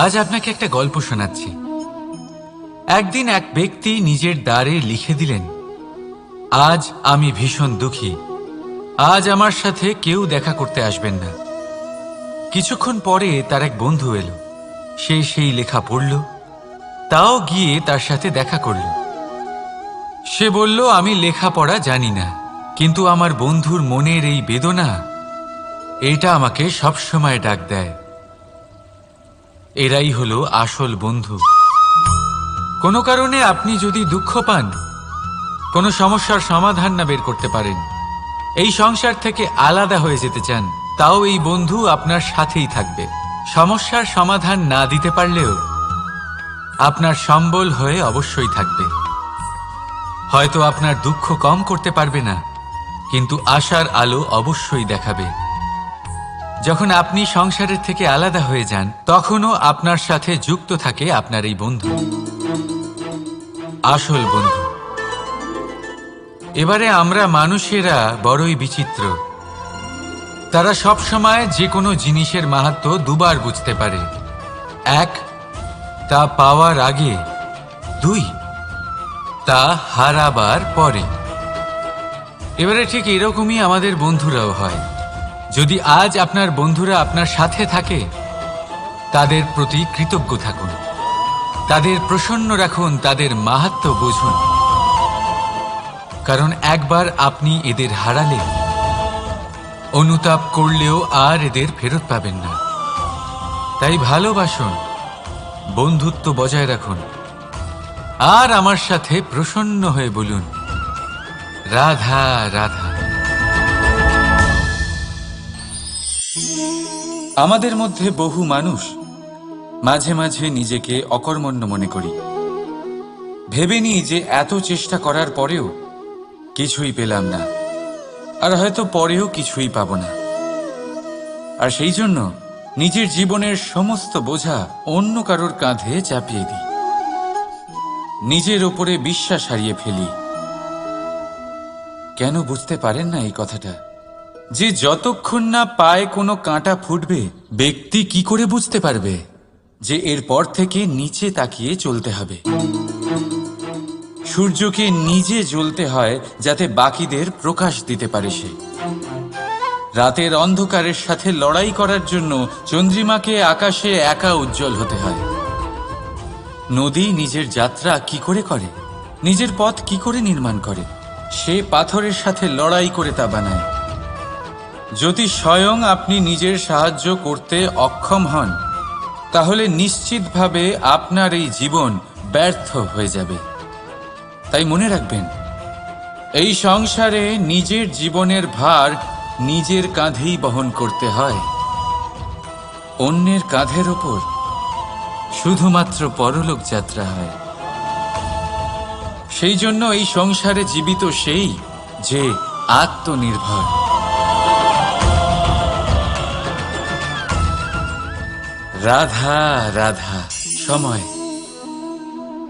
আজ আপনাকে একটা গল্প শোনাচ্ছি। একদিন এক ব্যক্তি নিজের দ্বারে লিখে দিলেন, আজ আমি ভীষণ দুঃখী, আজ আমার সাথে কেউ দেখা করতে আসবেন না। কিছুক্ষণ পরে তার এক বন্ধু এলো, সে সেই লেখা পড়ল, তাও গিয়ে তার সাথে দেখা করল। সে বলল, আমি লেখাপড়া জানি না, কিন্তু আমার বন্ধুর মনের এই বেদনা, এটা আমাকে সবসময় ডাক দেয়। এরাই হলো আসল বন্ধু। কোনো কারণে আপনি যদি দুঃখ পান, কোনো সমস্যার সমাধান না বের করতে পারেন, এই সংসার থেকে আলাদা হয়ে যেতে চান, তাও এই বন্ধু আপনার সাথেই থাকবে। সমস্যার সমাধান না দিতে পারলেও আপনার সম্বল হয়ে অবশ্যই থাকবে। হয়তো আপনার দুঃখ কম করতে পারবে না, কিন্তু আশার আলো অবশ্যই দেখাবে। যখন আপনি সংসারের থেকে আলাদা হয়ে যান, তখনও আপনার সাথে যুক্ত থাকে আপনার এই বন্ধু, আসল বন্ধু। এবারে আমরা মানুষেরা বড়ই বিচিত্র। তারা সব সময় যে কোনো জিনিসের মাহাত্ম্য দুবার বুঝতে পারে। এক, তা পাওয়ার আগে। দুই, তা হারাবার পরে। এবারে ঠিক এরকমই আমাদের বন্ধুরাও হয়। যদি আজ আপনার বন্ধুরা আপনার সাথে থাকে, তাদের প্রতি কৃতজ্ঞ থাকুন, তাদের প্রসন্ন রাখুন, তাদের মাহাত্ম্য বুঝুন। কারণ একবার আপনি এদের হারালে, অনুতাপ করলেও আর এদের ফেরত পাবেন না। তাই ভালোবাসুন, বন্ধুত্ব বজায় রাখুন, আর আমার সাথে প্রসন্ন হয়ে বলুন, রাধা রাধা। আমাদের মধ্যে বহু মানুষ মাঝে মাঝে নিজেকে অকর্মণ্য মনে করি। ভেবে নিই যে এত চেষ্টা করার পরেও কিছুই পেলাম না, আর হয়তো পরেও কিছুই পাব না। আর সেই জন্য নিজের জীবনের সমস্ত বোঝা অন্য কারোর কাঁধে চাপিয়ে দিই, নিজের ওপরে বিশ্বাস হারিয়ে ফেলি। কেন বুঝতে পারেন না এই কথাটা? যে যতক্ষণ না পায়ে কোনো কাঁটা ফুটবে, ব্যক্তি কি করে বুঝতে পারবে যে এরপর থেকে নিচে তাকিয়ে চলতে হবে? সূর্যকে নিজে জ্বলতে হয় যাতে বাকিদের প্রকাশ দিতে পারে সে। রাতের অন্ধকারের সাথে লড়াই করার জন্য চন্দ্রিমাকে আকাশে একা উজ্জ্বল হতে হয়। নদী নিজের যাত্রা কি করে করে, নিজের পথ কি করে নির্মাণ করে? সে পাথরের সাথে লড়াই করে তা বানায়। যদি স্বয়ং আপনি নিজের সাহায্য করতে অক্ষম হন, তাহলে নিশ্চিতভাবে আপনার এই জীবন ব্যর্থ হয়ে যাবে। তাই মনে রাখবেন, এই সংসারে নিজের জীবনের ভার নিজের কাঁধেই বহন করতে হয়। অন্যের কাঁধের ওপর শুধুমাত্র পরলোক যাত্রা হয়। সেই জন্য এই সংসারে জীবিত সেই যে আত্মনির্ভর। রাধা রাধা। সময়,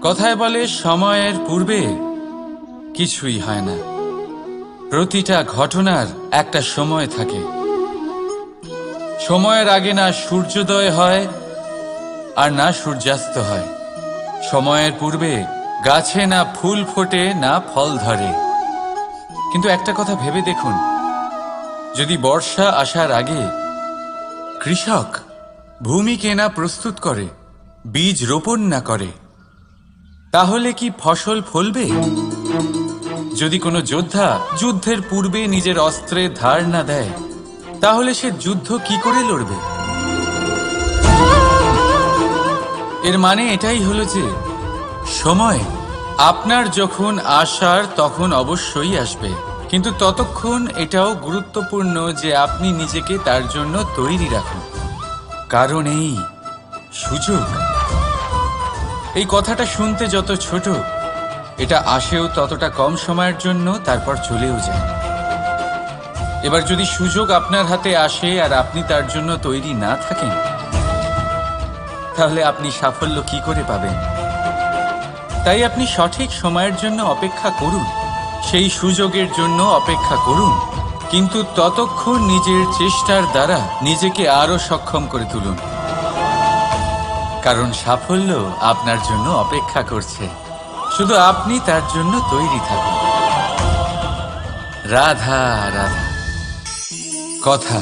কথায় বলে সময়ের পূর্বে কিছুই হয় না। প্রতিটা ঘটনার একটা সময় থাকে। সময়ের আগে না সূর্যোদয় হয় আর না সূর্যাস্ত হয়। সময়ের পূর্বে গাছে না ফুল ফোটে না ফল ধরে। কিন্তু একটা কথা ভেবে দেখুন, যদি বর্ষা আসার আগে কৃষক ভূমিকে না প্রস্তুত করে, বীজ রোপণ না করে, তাহলে কি ফসল ফলবে? যদি কোনো যোদ্ধা যুদ্ধের পূর্বে নিজের অস্ত্রের ধার না দেয়, তাহলে সে যুদ্ধ কি করে লড়বে? এর মানে এটাই হলো যে সময় আপনার যখন আসার তখন অবশ্যই আসবে, কিন্তু ততক্ষণ এটাও গুরুত্বপূর্ণ যে আপনি নিজেকে তার জন্য তৈরি রাখুন। কারণ এই সুযোগ, এই কথাটা শুনতে যত ছোট, এটা আসেও ততটা কম সময়ের জন্য, তারপর চলেও যায়। এবার যদি সুযোগ আপনার হাতে আসে আর আপনি তার জন্য তৈরি না থাকেন, তাহলে আপনি সাফল্য কি করে পাবেন? তাই আপনি সঠিক সময়ের জন্য অপেক্ষা করুন, সেই সুযোগের জন্য অপেক্ষা করুন, কিন্তু ততক্ষণ নিজের চেষ্টার দ্বারা নিজেকে আরো সক্ষম করে তুলুন। কারণ সাফল্য আপনার জন্য অপেক্ষা করছে, শুধু আপনি তার জন্য তৈরি থাকুন। রাধা রাধা। কথা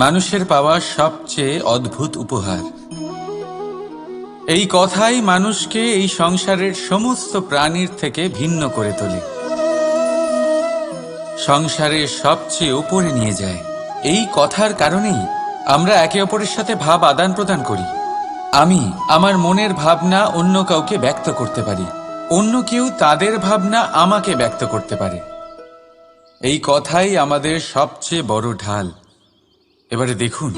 মানুষের পাওয়া সবচেয়ে অদ্ভুত উপহার। এই কথাই মানুষকে এই সংসারের সমস্ত প্রাণীর থেকে ভিন্ন করে তোলে, সংসারের সবচেয়ে উপরে নিয়ে যায়। এই কথার কারণেই আমরা একে অপরের সাথে ভাব আদান প্রদান করি। আমি আমার মনের ভাবনা অন্য কাউকে ব্যক্ত করতে পারি, অন্য কেউ তাদের ভাবনা আমাকে ব্যক্ত করতে পারে। এই কথাই আমাদের সবচেয়ে বড় ঢাল। এবারে দেখুন,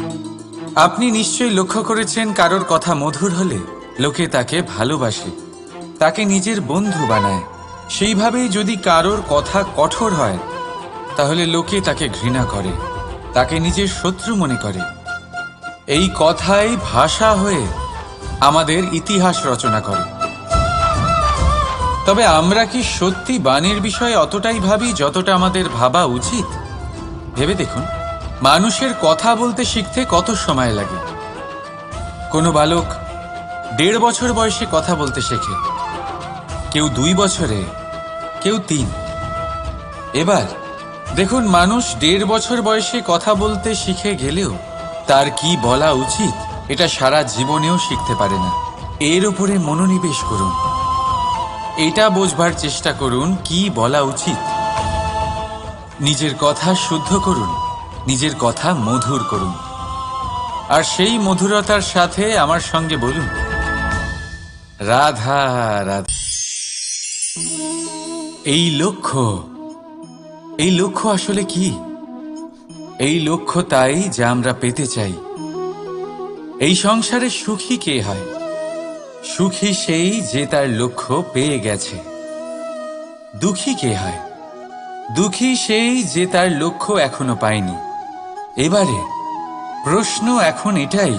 আপনি নিশ্চয়ই লক্ষ্য করেছেন কারোর কথা মধুর হলে লোকে তাকে ভালোবাসে, তাকে নিজের বন্ধু বানায়। সেইভাবেই যদি কারোর কথা কঠোর হয় তাহলে লোকে তাকে ঘৃণা করে, তাকে নিজের শত্রু মনে করে। এই কথাই ভাষা হয়ে আমাদের ইতিহাস রচনা করে। তবে আমরা কি সত্যি বাণীর বিষয়ে অতটাই ভাবি যতটা আমাদের ভাবা উচিত? ভেবে দেখুন, মানুষের কথা বলতে শিখতে কত সময় লাগে। কোনো বালক 1.5 বছর বয়সে কথা বলতে শেখে, কেউ 2 বছরে, কেউ 3। এবার দেখুন, মানুষ 1.5 বছর বয়সে কথা বলতে শিখে গেলেও তার কি বলা উচিত এটা সারা জীবনেও শিখতে পারে না। এর উপরে মনোনিবেশ করুন, এটা বোঝবার চেষ্টা করুন কি বলা উচিত। নিজের কথা শুদ্ধ করুন, নিজের কথা মধুর করুন, আর সেই মধুরতার সাথে আমার সঙ্গে বলুন, রাধা রাধা। এই লক্ষ্য আসলে কি? এই লক্ষ্য তাই যা আমরা পেতে চাই। এই সংসারে সুখী কে হয়? সুখী সেই যে তার লক্ষ্য পেয়ে গেছে। দুঃখী কে হয়? দুঃখী সেই যে তার লক্ষ্য এখনো পায়নি। এবারে প্রশ্ন এখন এটাই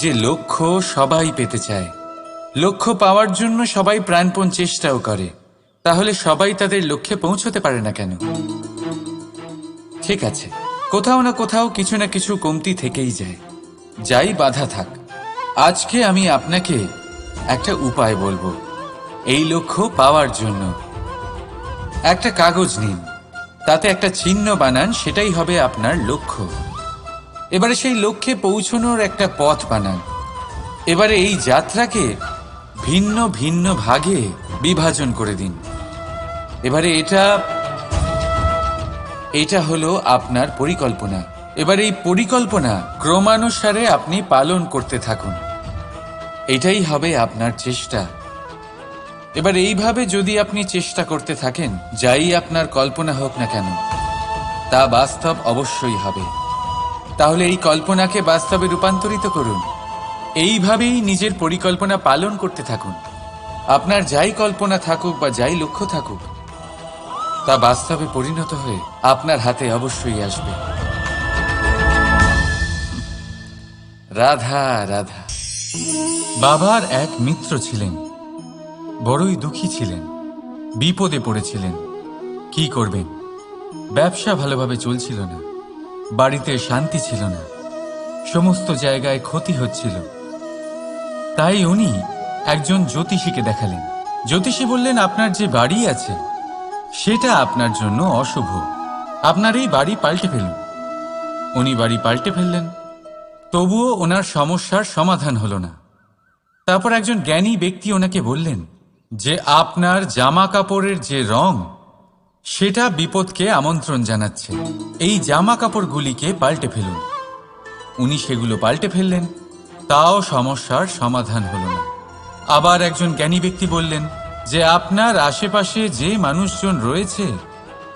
যে লক্ষ্য সবাই পেতে চায়, লক্ষ্য পাওয়ার জন্য সবাই প্রাণপণ চেষ্টাও করে, তাহলে সবাই তাদের লক্ষ্যে পৌঁছতে পারে না কেন? ঠিক আছে, কোথাও না কোথাও কিছু না কিছু কমতি থেকেই যায়, যাই বাধা থাক। আজকে আমি আপনাকে একটা উপায় বলবো এই লক্ষ্য পাওয়ার জন্য। একটা কাগজ নিন, তাতে একটা চিহ্ন বানান, সেটাই হবে আপনার লক্ষ্য। এবারে সেই লক্ষ্যে পৌঁছানোর একটা পথ বানান। এবারে এই যাত্রাকে ভিন্ন ভিন্ন ভাগে বিভাজন করে দিন। এবারে এটা হলো আপনার পরিকল্পনা। এবার এই পরিকল্পনা ক্রমানুসারে আপনি পালন করতে থাকুন, এটাই হবে আপনার চেষ্টা। এবার এইভাবে যদি আপনি চেষ্টা করতে থাকেন, যাই আপনার কল্পনা হোক না কেন তা বাস্তব অবশ্যই হবে। তাহলে এই কল্পনাকে বাস্তবে রূপান্তরিত করুন। এইভাবেই নিজের পরিকল্পনা পালন করতে থাকুন। আপনার যাই কল্পনা থাকুক বা যাই লক্ষ্য থাকুক, তা বাস্তবে পরিণত হয়ে আপনার হাতে অবশ্যই আসবে। রাধা রাধা। বাবার এক মিত্র ছিলেন, বড়ই দুঃখী ছিলেন, বিপদে পড়েছিলেন। কি করবেন? ব্যবসা ভালোভাবে চলছিল না, বাড়িতে শান্তি ছিল না, সমস্ত জায়গায় ক্ষতি হচ্ছিল। তাই উনি একজন জ্যোতিষীকে দেখালেন। জ্যোতিষী বললেন, আপনার যে বাড়ি আছে সেটা আপনার জন্য অশুভ, আপনার এই বাড়ি পাল্টে ফেলুন। উনি বাড়ি পাল্টে ফেললেন, তবুও ওনার সমস্যার সমাধান হলো না। তারপর একজন জ্ঞানী ব্যক্তি ওনাকে বললেন যে আপনার জামা কাপড়ের যে রং সেটা বিপদকে আমন্ত্রণ জানাচ্ছে, এই জামা কাপড়গুলিকে পাল্টে ফেলুন। উনি সেগুলো পাল্টে ফেললেন, তাও সমস্যার সমাধান হলো না। আবার একজন জ্ঞানী ব্যক্তি বললেন যে আপনার আশেপাশে যে মানুষজন রয়েছে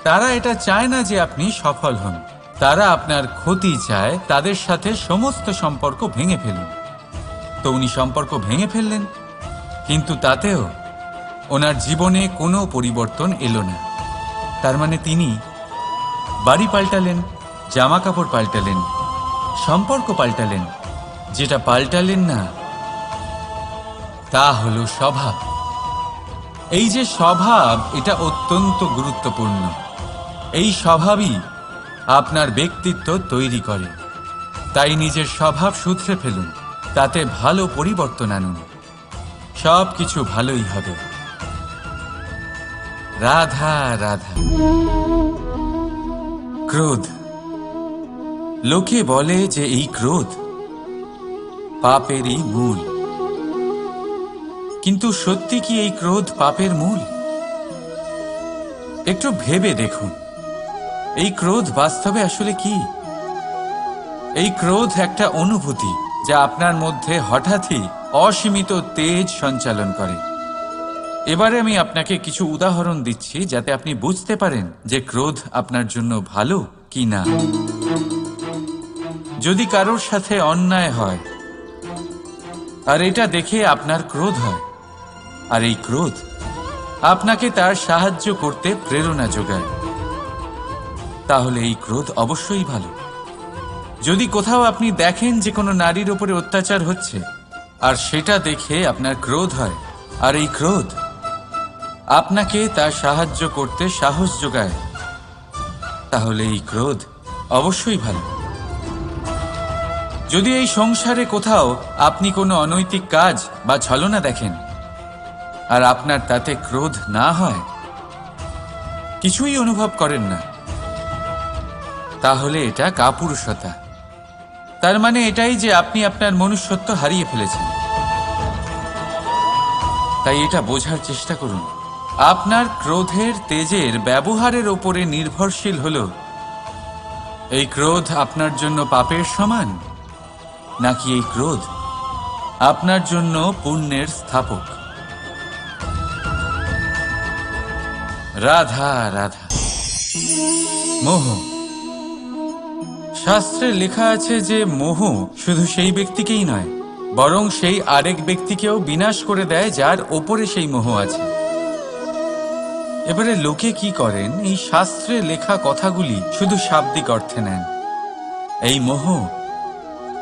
তারা এটা চায় না যে আপনি সফল হন, তারা আপনার ক্ষতি চায়, তাদের সাথে সমস্ত সম্পর্ক ভেঙে ফেলুন। তো উনি সম্পর্ক ভেঙে ফেললেন, কিন্তু তাতেও ওনার জীবনে কোনো পরিবর্তন এলো না। তার মানে তিনি বাড়ি পাল্টালেন, জামা কাপড় পাল্টালেন, সম্পর্ক পাল্টালেন, যেটা পাল্টালেন না তা হলো স্বভাব। এই যে স্বভাব, এটা অত্যন্ত গুরুত্বপূর্ণ। এই স্বভাবই আপনার ব্যক্তিত্ব তৈরি করে। তাই নিজের স্বভাব শুধরে ফেলুন, তাতে ভালো পরিবর্তন আনুন, সব কিছু ভালোই হবে। রাধা রাধা। ক্রোধ। লোকে বলে যে এই ক্রোধ পাপেরই মূল, কিন্তু সত্যি কি এই ক্রোধ পাপের মূল? একটু ভেবে দেখুন, এই ক্রোধ বাস্তবে আসলে কি? এই ক্রোধ একটা অনুভূতি যা আপনার মধ্যে হঠাৎই অসীমিত তেজ সঞ্চালন করে। এবারে আমি আপনাকে কিছু উদাহরণ দিচ্ছি যাতে আপনি বুঝতে পারেন যে ক্রোধ আপনার জন্য ভালো কি না। যদি কারোর সাথে অন্যায় হয় আর এটা দেখে আপনার ক্রোধ হয়, আর এই ক্রোধ আপনাকে তার সাহায্য করতে প্রেরণা যোগায়, তাহলে এই ক্রোধ অবশ্যই ভালো। যদি কোথাও আপনি দেখেন যে কোনো নারীর উপরে অত্যাচার হচ্ছে আর সেটা দেখে আপনার ক্রোধ হয়, আর এই ক্রোধ আপনাকে তার সাহায্য করতে সাহস যোগায়, তাহলে এই ক্রোধ অবশ্যই ভালো। যদি এই সংসারে কোথাও আপনি কোনো অনৈতিক কাজ বা ছলনা দেখেন আর আপনার তাতে ক্রোধ না হয়, কিছুই অনুভব করেন না, তাহলে এটা কাপুরুষতা। তার মানে এটাই যে আপনি আপনার মনুষ্যত্ব হারিয়ে ফেলেছেন। তাই এটা বোঝার চেষ্টা করুন, আপনার ক্রোধের তেজের ব্যবহারের ওপরে নির্ভরশীল হলো এই ক্রোধ আপনার জন্য পাপের সমান, নাকি এই ক্রোধ আপনার জন্য পুণ্যের স্থাপক। রাধা রাধা। মোহ। শাস্ত্রে লেখা আছে যে মোহ শুধু সেই ব্যক্তিকেই নয়, বরং সেই আরেক ব্যক্তিকেও বিনাশ করে দেয় যার ওপরে সেই মোহ আছে। এবারে লোকে কি করেন, এই শাস্ত্রে লেখা কথাগুলি শুধু শাব্দিক অর্থে নেন। এই মোহ,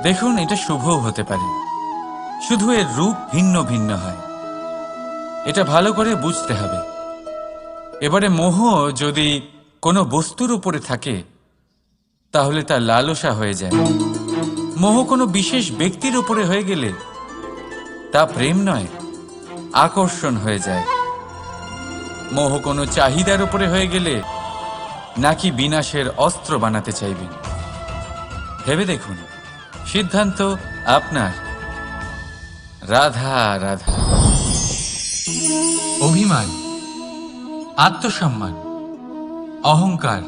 দেখুন, এটা শুভও হতে পারে, শুধু এর রূপ ভিন্ন ভিন্ন হয়। এটা ভালো করে বুঝতে হবে। এবারে মোহ যদি কোনো বস্তুর উপরে থাকে তাহলে তা লালসা হয়ে যায়। মোহ কোনো বিশেষ ব্যক্তির উপরে হয়ে গেলে তা প্রেম নয়, আকর্ষণ হয়ে যায়। মোহ কোনো চাহিদার উপরে হয়ে গেলে নাকি বিনাশের অস্ত্র বানাতে চাইবেন। ভেবে দেখুন, সিদ্ধান্ত আপনার। রাধা রাধা। অভিমান, আত্মসম্মান, অহংকার,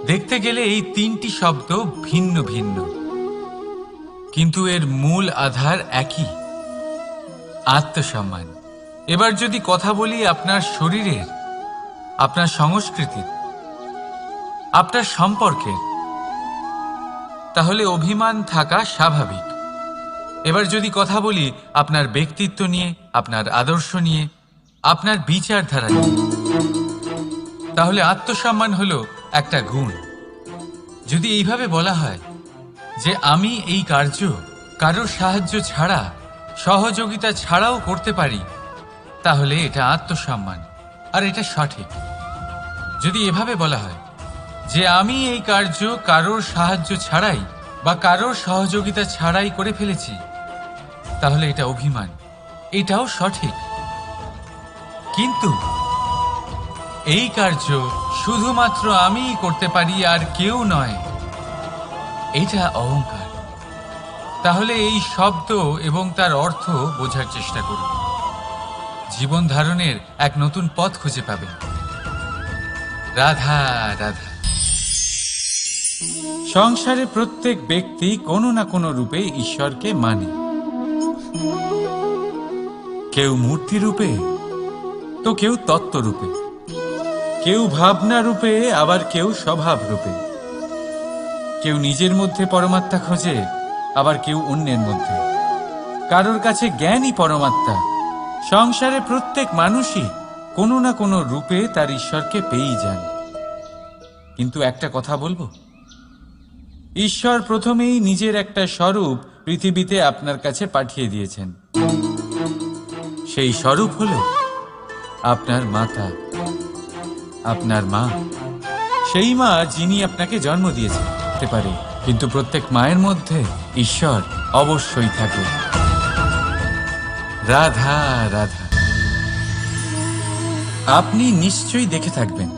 দেখতে গেলে এই তিনটি শব্দ ভিন্ন ভিন্ন, কিন্তু এর মূল আধার একই, আত্মসম্মান। এবার যদি কথা বলি আপনার শরীরের, আপনার সংস্কৃতির, আপনার সম্পর্কের, তাহলে অভিমান থাকা স্বাভাবিক। এবার যদি কথা বলি আপনার ব্যক্তিত্ব নিয়ে, আপনার আদর্শ নিয়ে, আপনার বিচারধারা নিয়ে, তাহলে আত্মসম্মান হলো একটা গুণ। যদি এইভাবে বলা হয় যে আমি এই কার্য কারোর সাহায্য ছাড়া, সহযোগিতা ছাড়াও করতে পারি, তাহলে এটা আত্মসম্মান, আর এটা সঠিক। যদি এভাবে বলা হয় যে আমি এই কার্য কারোর সাহায্য ছাড়াই বা কারোর সহযোগিতা ছাড়াই করে ফেলেছি, তাহলে এটা অভিমান, এটাও সঠিক। কিন্তু এই কার্য শুধুমাত্র আমিই করতে পারি আর কেউ নয়, এটা অহংকার। তাহলে এই শব্দ এবং তার অর্থ বোঝার চেষ্টা করুন। জীবন ধারণের এক নতুন পথ খুঁজে পাবেন। রাধা রাধা। সংসারে প্রত্যেক ব্যক্তি কোনো না কোনো রূপে ঈশ্বরকে মানে। কেউ মূর্তি রূপে, তো কেউ তত্ত্ব রূপে, কেউ ভাবনা রূপে, আবার কেউ স্বভাব রূপে। কেউ নিজের মধ্যে পরমাত্মা খোঁজে, আবার কেউ অন্যের মধ্যে। কারোর কাছে জ্ঞানই পরমাত্মা। সংসারে প্রত্যেক মানুষই কোনো না কোনো রূপে তার ঈশ্বরকে পেয়েই যান। কিন্তু একটা কথা বলবো, ঈশ্বর প্রথমেই নিজের একটা স্বরূপ পৃথিবীতে আপনার কাছে পাঠিয়ে দিয়েছেন। সেই স্বরূপ হলো আপনার মাতা, আপনার মা। সেই মা যিনি আপনাকে জন্ম দিয়েছেন হতে পারে, কিন্তু প্রত্যেক মায়ের মধ্যে ঈশ্বর অবশ্যই থাকে। রাধা রাধা। আপনি নিশ্চয়ই দেখে থাকবেন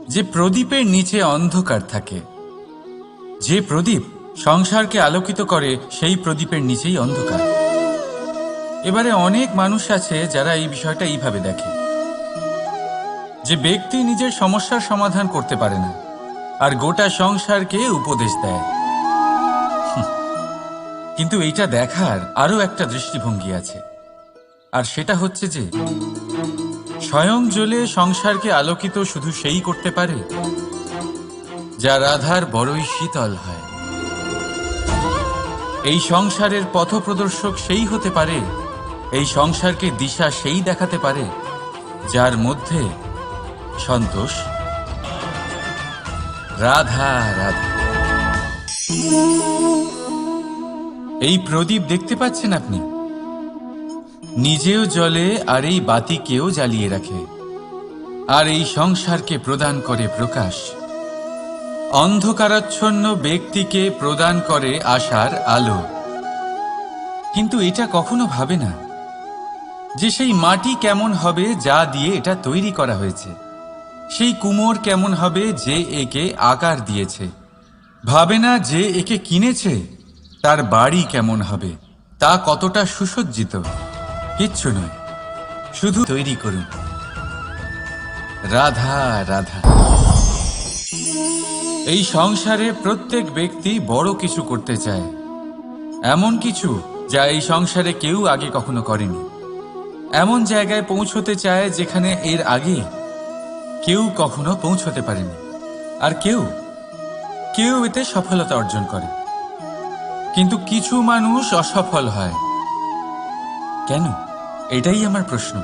যে প্রদীপের নিচে অন্ধকার থাকে। যে প্রদীপ সংসারকে আলোকিত করে সেই প্রদীপের নিচেই অন্ধকার। এবারে অনেক মানুষ আছে যারা এই বিষয়টা এইভাবে দেখে যে ব্যক্তি নিজের সমস্যার সমাধান করতে পারে না আর গোটা সংসারকে উপদেশ দেয়। কিন্তু এইটা দেখার আরো একটা দৃষ্টিভঙ্গি আছে, আর সেটা হচ্ছে যে স্বয়ং জ্বলে সংসারকে আলোকিত শুধু সেই করতে পারে যা রাধার বড়ই শীতল হয়। এই সংসারের পথপ্রদর্শক সেই হতে পারে, এই সংসারকে দিশা সেই দেখাতে পারে যার মধ্যে সন্তোষ। রাধা রাধা। এই প্রদীপ দেখতে পাচ্ছেন আপনি, নিজেও জ্বলে আর এই বাতিকেও জ্বালিয়ে রাখে, আর এই সংসারকে প্রদান করে প্রকাশ। অন্ধকারাচ্ছন্ন ব্যক্তিকে প্রদান করে আশার আলো। কিন্তু এটা কখনো ভাবে না যে সেই মাটি কেমন হবে যা দিয়ে এটা তৈরি করা হয়েছে, সেই কুমোর কেমন হবে যে একে আকার দিয়েছে। ভাবে না যে একে কিনেছে তার বাড়ি কেমন হবে, তা কতটা সুসজ্জিত। কিচ্ছু নয়, শুধু তৈরি করুন। রাধা রাধা। এই সংসারে প্রত্যেক ব্যক্তি বড় কিছু করতে চায়, এমন কিছু যা এই সংসারে কেউ আগে কখনো করেনি। এমন জায়গায় পৌঁছতে চায় যেখানে এর আগে কেউ কখনো পৌঁছতে পারেনি। আর কেউ এতে সফলতা অর্জন করে। কিন্তু কিছু মানুষ অসফল হয় কেন? এটাই আমার প্রশ্ন।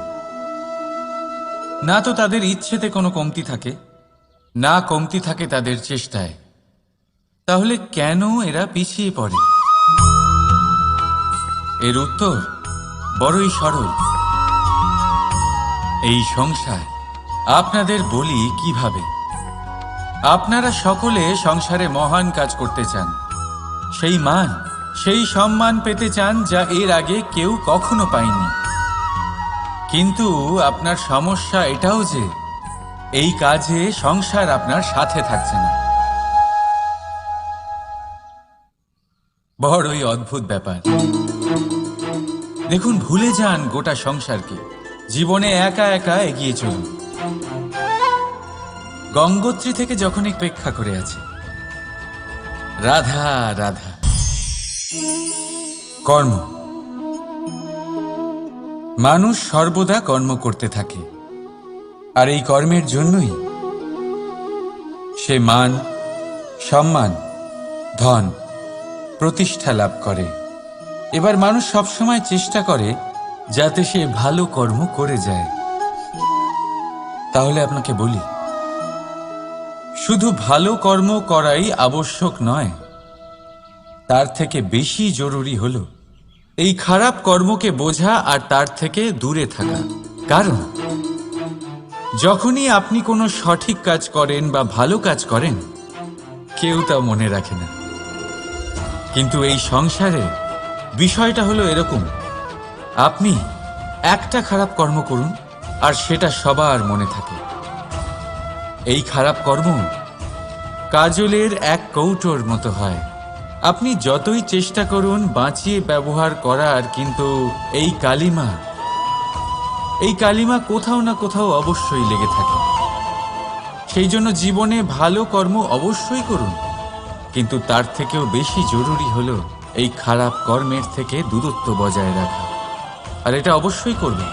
না তো তাদের ইচ্ছেতে কোনো কমতি থাকে, না কমতি থাকে তাদের চেষ্টায়। তাহলে কেন এরা পিছিয়ে পড়ে? এর উত্তর বড়ই সরল। এই সংসার। আপনাদের বলি কিভাবে। আপনারা সকলে সংসারে মহান কাজ করতে চান, সেই মান, সেই সম্মান পেতে চান যা এর আগে কেউ কখনো পায়নি। কিন্তু আপনার সমস্যা এটাও যে এই কাজে সংসার আপনার সাথে থাকছে না। বড়ই অদ্ভুত ব্যাপার। দেখুন, ভুলে যান গোটা সংসারকে, জীবনে একা একা এগিয়ে চলুন। গঙ্গোত্রী থেকে যখন অপেক্ষা করে আছে। রাধা রাধা। কর্ম। মানুষ সর্বদা কর্ম করতে থাকে, আর এই কর্মের জন্যই সে মান, সম্মান, ধন, প্রতিষ্ঠা লাভ করে। এবার মানুষ সবসময় চেষ্টা করে যাতে সে ভালো কর্ম করে যায়। তাহলে আপনাকে বলি, শুধু ভালো কর্ম করাই আবশ্যক নয়, তার থেকে বেশি জরুরি হলো এই খারাপ কর্মকে বোঝা আর তার থেকে দূরে থাকা। কারণ যখনই আপনি কোনো সঠিক কাজ করেন বা ভালো কাজ করেন, কেউ তা মনে রাখে না। কিন্তু এই সংসারে বিষয়টা হলো এরকম, আপনি একটা খারাপ কর্ম করুন আর সেটা সবার মনে থাকে। এই খারাপ কর্ম কাজলের এক কৌটোর মতো হয়। আপনি যতই চেষ্টা করুন বাঁচিয়ে ব্যবহার করার, কিন্তু এই কালিমা কোথাও না কোথাও অবশ্যই লেগে থাকে। সেই জন্য জীবনে ভালো কর্ম অবশ্যই করুন, কিন্তু তার থেকেও বেশি জরুরি হলো এই খারাপ কর্মের থেকে দূরত্ব বজায় রাখা। আর এটা অবশ্যই করবেন।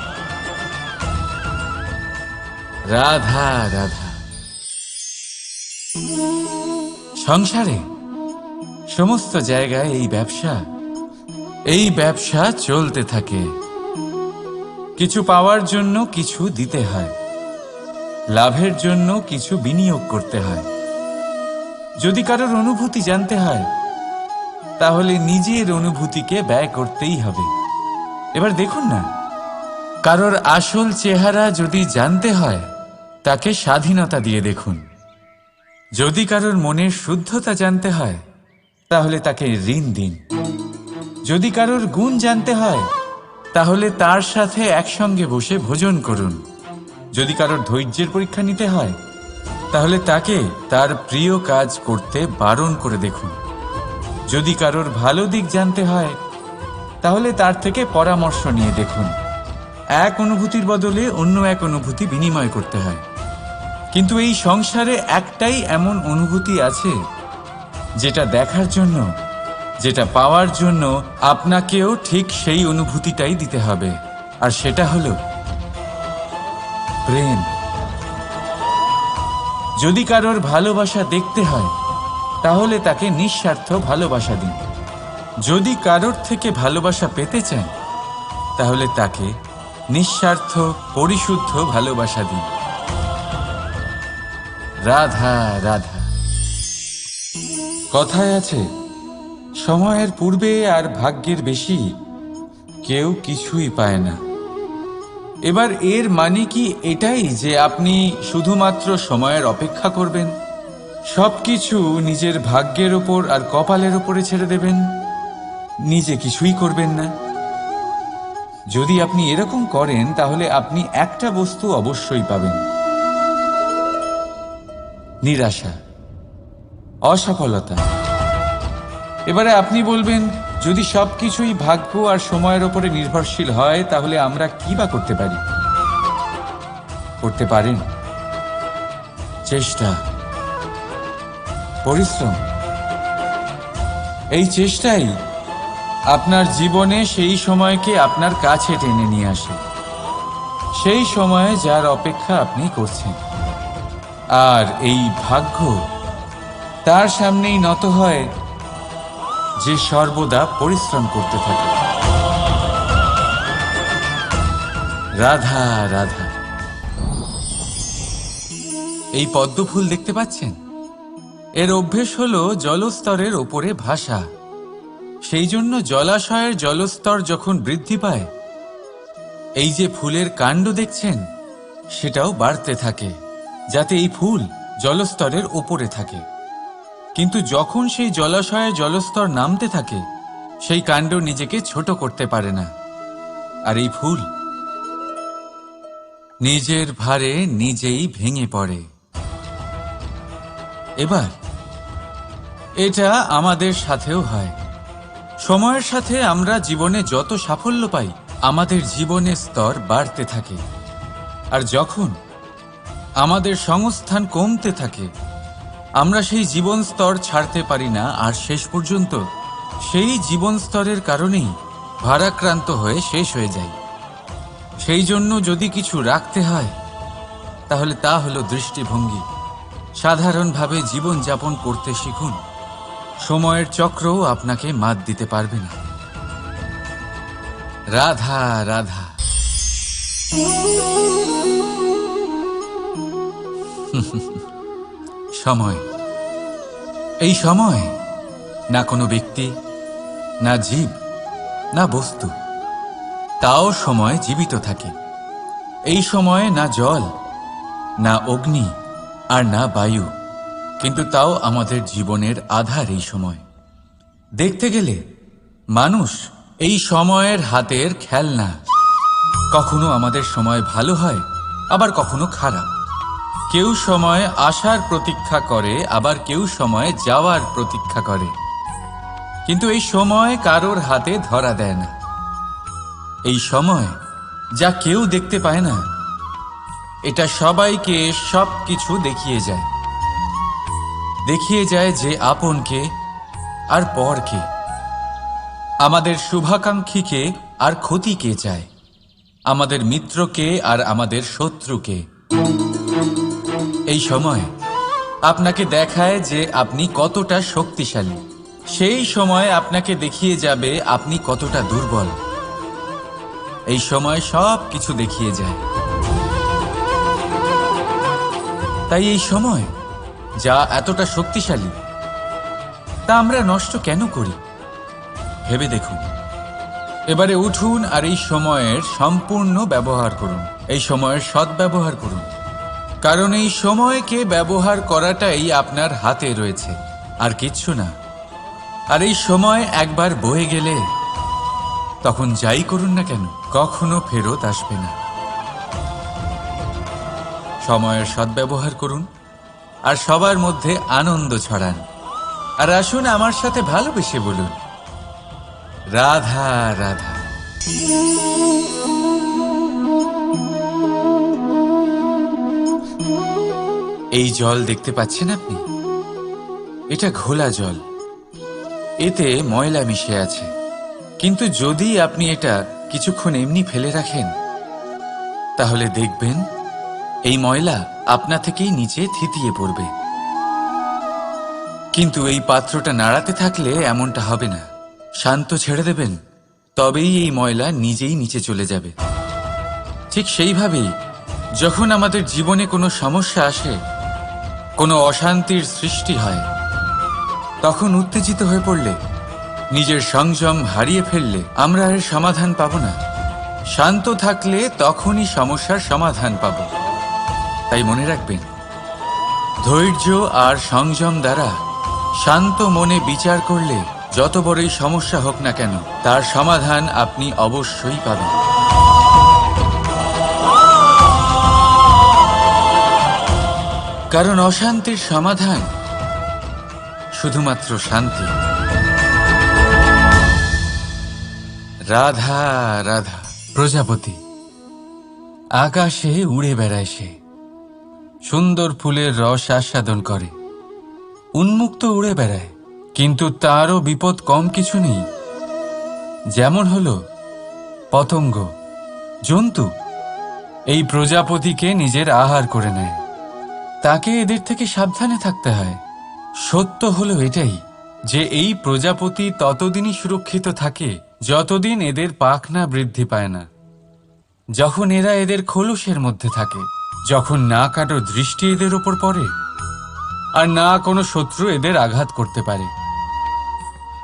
রাধা রাধা। সংসারে সমস্ত জায়গায় এই ব্যবসা চলতে থাকে। কিছু পাওয়ার জন্য কিছু দিতে হয়, লাভের জন্য কিছু বিনিয়োগ করতে হয়। যদি কারোর অনুভূতি জানতে হয়, তাহলে নিজের অনুভূতিকে ব্যয় করতেই হবে। এবার দেখুন না, কারোর আসল চেহারা যদি জানতে হয়, তাকে স্বাধীনতা দিয়ে দেখুন। যদি কারোর মনের শুদ্ধতা জানতে হয়, তাহলে তাকে ঋণ দিন। যদি কারোর গুণ জানতে হয় তাহলে তার সাথে একসঙ্গে বসে ভোজন করুন। যদি কারোর ধৈর্যের পরীক্ষা নিতে হয় তাহলে তাকে তার প্রিয় কাজ করতে বারণ করে দেখুন। যদি কারোর ভালো দিক জানতে হয় তাহলে তার থেকে পরামর্শ নিয়ে দেখুন। এক অনুভূতির বদলে অন্য এক অনুভূতি বিনিময় করতে হয়। কিন্তু এই সংসারে একটাই এমন অনুভূতি আছে যেটা দেখার জন্য, যেটা পাওয়ার জন্য আপনাকেও ঠিক সেই অনুভূতিটাই দিতে হবে, আর সেটা হলো প্রেম। যদি কারোর ভালোবাসা দেখতে হয় তাহলে তাকে নিঃস্বার্থ ভালোবাসা দিন। যদি কারোর থেকে ভালোবাসা পেতে চান তাহলে তাকে নিঃস্বার্থ পরিশুদ্ধ ভালোবাসা দিন। রাধা রাধা। কথায় আছে, সময়ের পূর্বে আর ভাগ্যের বেশি কেউ কিছুই পায় না। এবার এর মানে কি এটাই যে আপনি শুধুমাত্র সময়ের অপেক্ষা করবেন, সবকিছু নিজের ভাগ্যের ওপর আর কপালের ওপরে ছেড়ে দেবেন, নিজে কিছুই করবেন না? যদি আপনি এরকম করেন তাহলে আপনি একটা বস্তু অবশ্যই পাবেন: নিরাশা, অসফলতা। এবারে আপনি বলবেন, যদি সবকিছুই ভাগ্য আর সময়ের ওপরে নির্ভরশীল হয় তাহলে আমরা কি বা করতে পারি? করতে পারেন চেষ্টা, পরিশ্রম। এই চেষ্টাই আপনার জীবনে সেই সময়কে আপনার কাছে টেনে নিয়ে আসে, সেই সময়ে যার অপেক্ষা আপনি করছেন। আর এই ভাগ্য তার সামনেই নত হয় যে সর্বদা পরিশ্রম করতে থাকে। রাধা রাধা। এই পদ্ম ফুল দেখতে পাচ্ছেন? এর অভ্যেস হলো জলস্তরের ওপরে ভাসা। সেই জন্য জলাশয়ের জলস্তর যখন বৃদ্ধি পায়, এই যে ফুলের কাণ্ড দেখছেন সেটাও বাড়তে থাকে, যাতে এই ফুল জলস্তরের ওপরে থাকে। কিন্তু যখন সেই জলাশয়ে জলস্তর নামতে থাকে, সেই কাণ্ড নিজেকে ছোট করতে পারে না, আর এই ফুল নিজের ভারে নিজেই ভেঙে পড়ে। এবার এটা আমাদের সাথেও হয়। সময়ের সাথে আমরা জীবনে যত সাফল্য পাই, আমাদের জীবনের স্তর বাড়তে থাকে। আর যখন আমাদের সংস্থান কমতে থাকে, আমরা সেই জীবন স্তর ছাড়তে পারি না, আর শেষ পর্যন্ত সেই জীবন স্তরের কারণেই ভারাক্রান্ত হয়ে শেষ হয়ে যায়। সেই জন্য যদি কিছু রাখতে হয় তাহলে তা হলো দৃষ্টিভঙ্গি। সাধারণভাবে জীবন যাপন করতে শিখুন। সময়ের চক্রও আপনাকে মাত দিতে পারবে না। রাধা রাধা। সময়, এই সময় না কোনো ব্যক্তি, না জীব, না বস্তু, তাও সময় জীবিত থাকে। এই সময়ে না জল, না অগ্নি, আর না বায়ু, কিন্তু তাও আমাদের জীবনের আধার এই সময়। দেখতে গেলে মানুষ এই সময়ের হাতের খেলনা। কখনো আমাদের সময় ভালো হয়, আবার কখনো খারাপ। কেউ সময় আসার প্রতীক্ষা করে, আবার কেউ সময় যাওয়ার প্রতীক্ষা করে। কিন্তু এই সময় কারোর হাতে ধরা দেয় না। এই সময় যা কেউ দেখতে পায় না, এটা সবাইকে সব কিছু দেখিয়ে যায়। দেখিয়ে যায় যে আপন কে আর পর কে, আমাদের শুভাকাঙ্ক্ষীকে আর ক্ষতি কে চায়, আমাদের মিত্রকে আর আমাদের শত্রুকে। এই সময় আপনাকে দেখায় যে আপনি কতটা শক্তিশালী, সেই সময় আপনাকে দেখিয়ে যাবে আপনি কতটা দুর্বল। এই সময় সব কিছু দেখিয়ে যায়। তাই এই সময় যা এতটা শক্তিশালী, তা আমরা নষ্ট কেন করি? ভেবে দেখুন। এবারে উঠুন আর এই সময়ের সম্পূর্ণ ব্যবহার করুন, এই সময়ের সদ্ব্যবহার করুন। কারণ এই সময়কে ব্যবহার করাটাই আপনার হাতে রয়েছে, আর কিচ্ছু না। আর এই সময় একবার বয়ে গেলে তখন যাই করুন না কেন কখনো ফেরত আসবে না। সময়ের সদ্ব্যবহার করুন আর সবার মধ্যে আনন্দ ছড়ান। আর আসুন আমার সাথে ভালোবেসে বলুন, রাধা রাধা। এই জল দেখতে পাচ্ছেন আপনি? এটা ঘোলা জল, এতে ময়লা মিশে আছে। কিন্তু যদি আপনি এটা কিছুক্ষণ এমনি ফেলে রাখেন, তাহলে দেখবেন এই ময়লা আপনা থেকেই নিচে থিতিয়ে পড়বে। কিন্তু এই পাত্রটা নাড়াতে থাকলে এমনটা হবে না। শান্ত ছেড়ে দেবেন, তবেই এই ময়লা নিজেই নিচে চলে যাবে। ঠিক সেইভাবেই যখন আমাদের জীবনে কোনো সমস্যা আসে, কোনো অশান্তির সৃষ্টি হয়, তখন উত্তেজিত হয়ে পড়লে, নিজের সংযম হারিয়ে ফেললে আমরা এর সমাধান পাব না। শান্ত থাকলে তখনই সমস্যার সমাধান পাব। তাই মনে রাখবেন, ধৈর্য আর সংযম দ্বারা শান্ত মনে বিচার করলে যত বড়ই সমস্যা হোক না কেন, তার সমাধান আপনি অবশ্যই পাবেন। কারণ অশান্তির সমাধান শুধুমাত্র শান্তি। রাধা রাধা। প্রজাপতি আকাশে উড়ে বেড়ায়, সে সুন্দর ফুলের রস আস্বাদন করে, উন্মুক্ত উড়ে বেড়ায়। কিন্তু তারও বিপদ কম কিছু নেই। যেমন হলো পতঙ্গ, জন্তু এই প্রজাপতিকে নিজের আহার করে নেয়। তাকে এদের থেকে সাবধানে থাকতে হয়। সত্য হলো এটাই যে এই প্রজাপতি ততদিনই সুরক্ষিত থাকে যতদিন এদের পাখনা বৃদ্ধি পায় না। যখন এরা এদের খোলসের মধ্যে থাকে, যখন না কারো দৃষ্টি এদের ওপর পড়ে আর না কোনো শত্রু এদের আঘাত করতে পারে,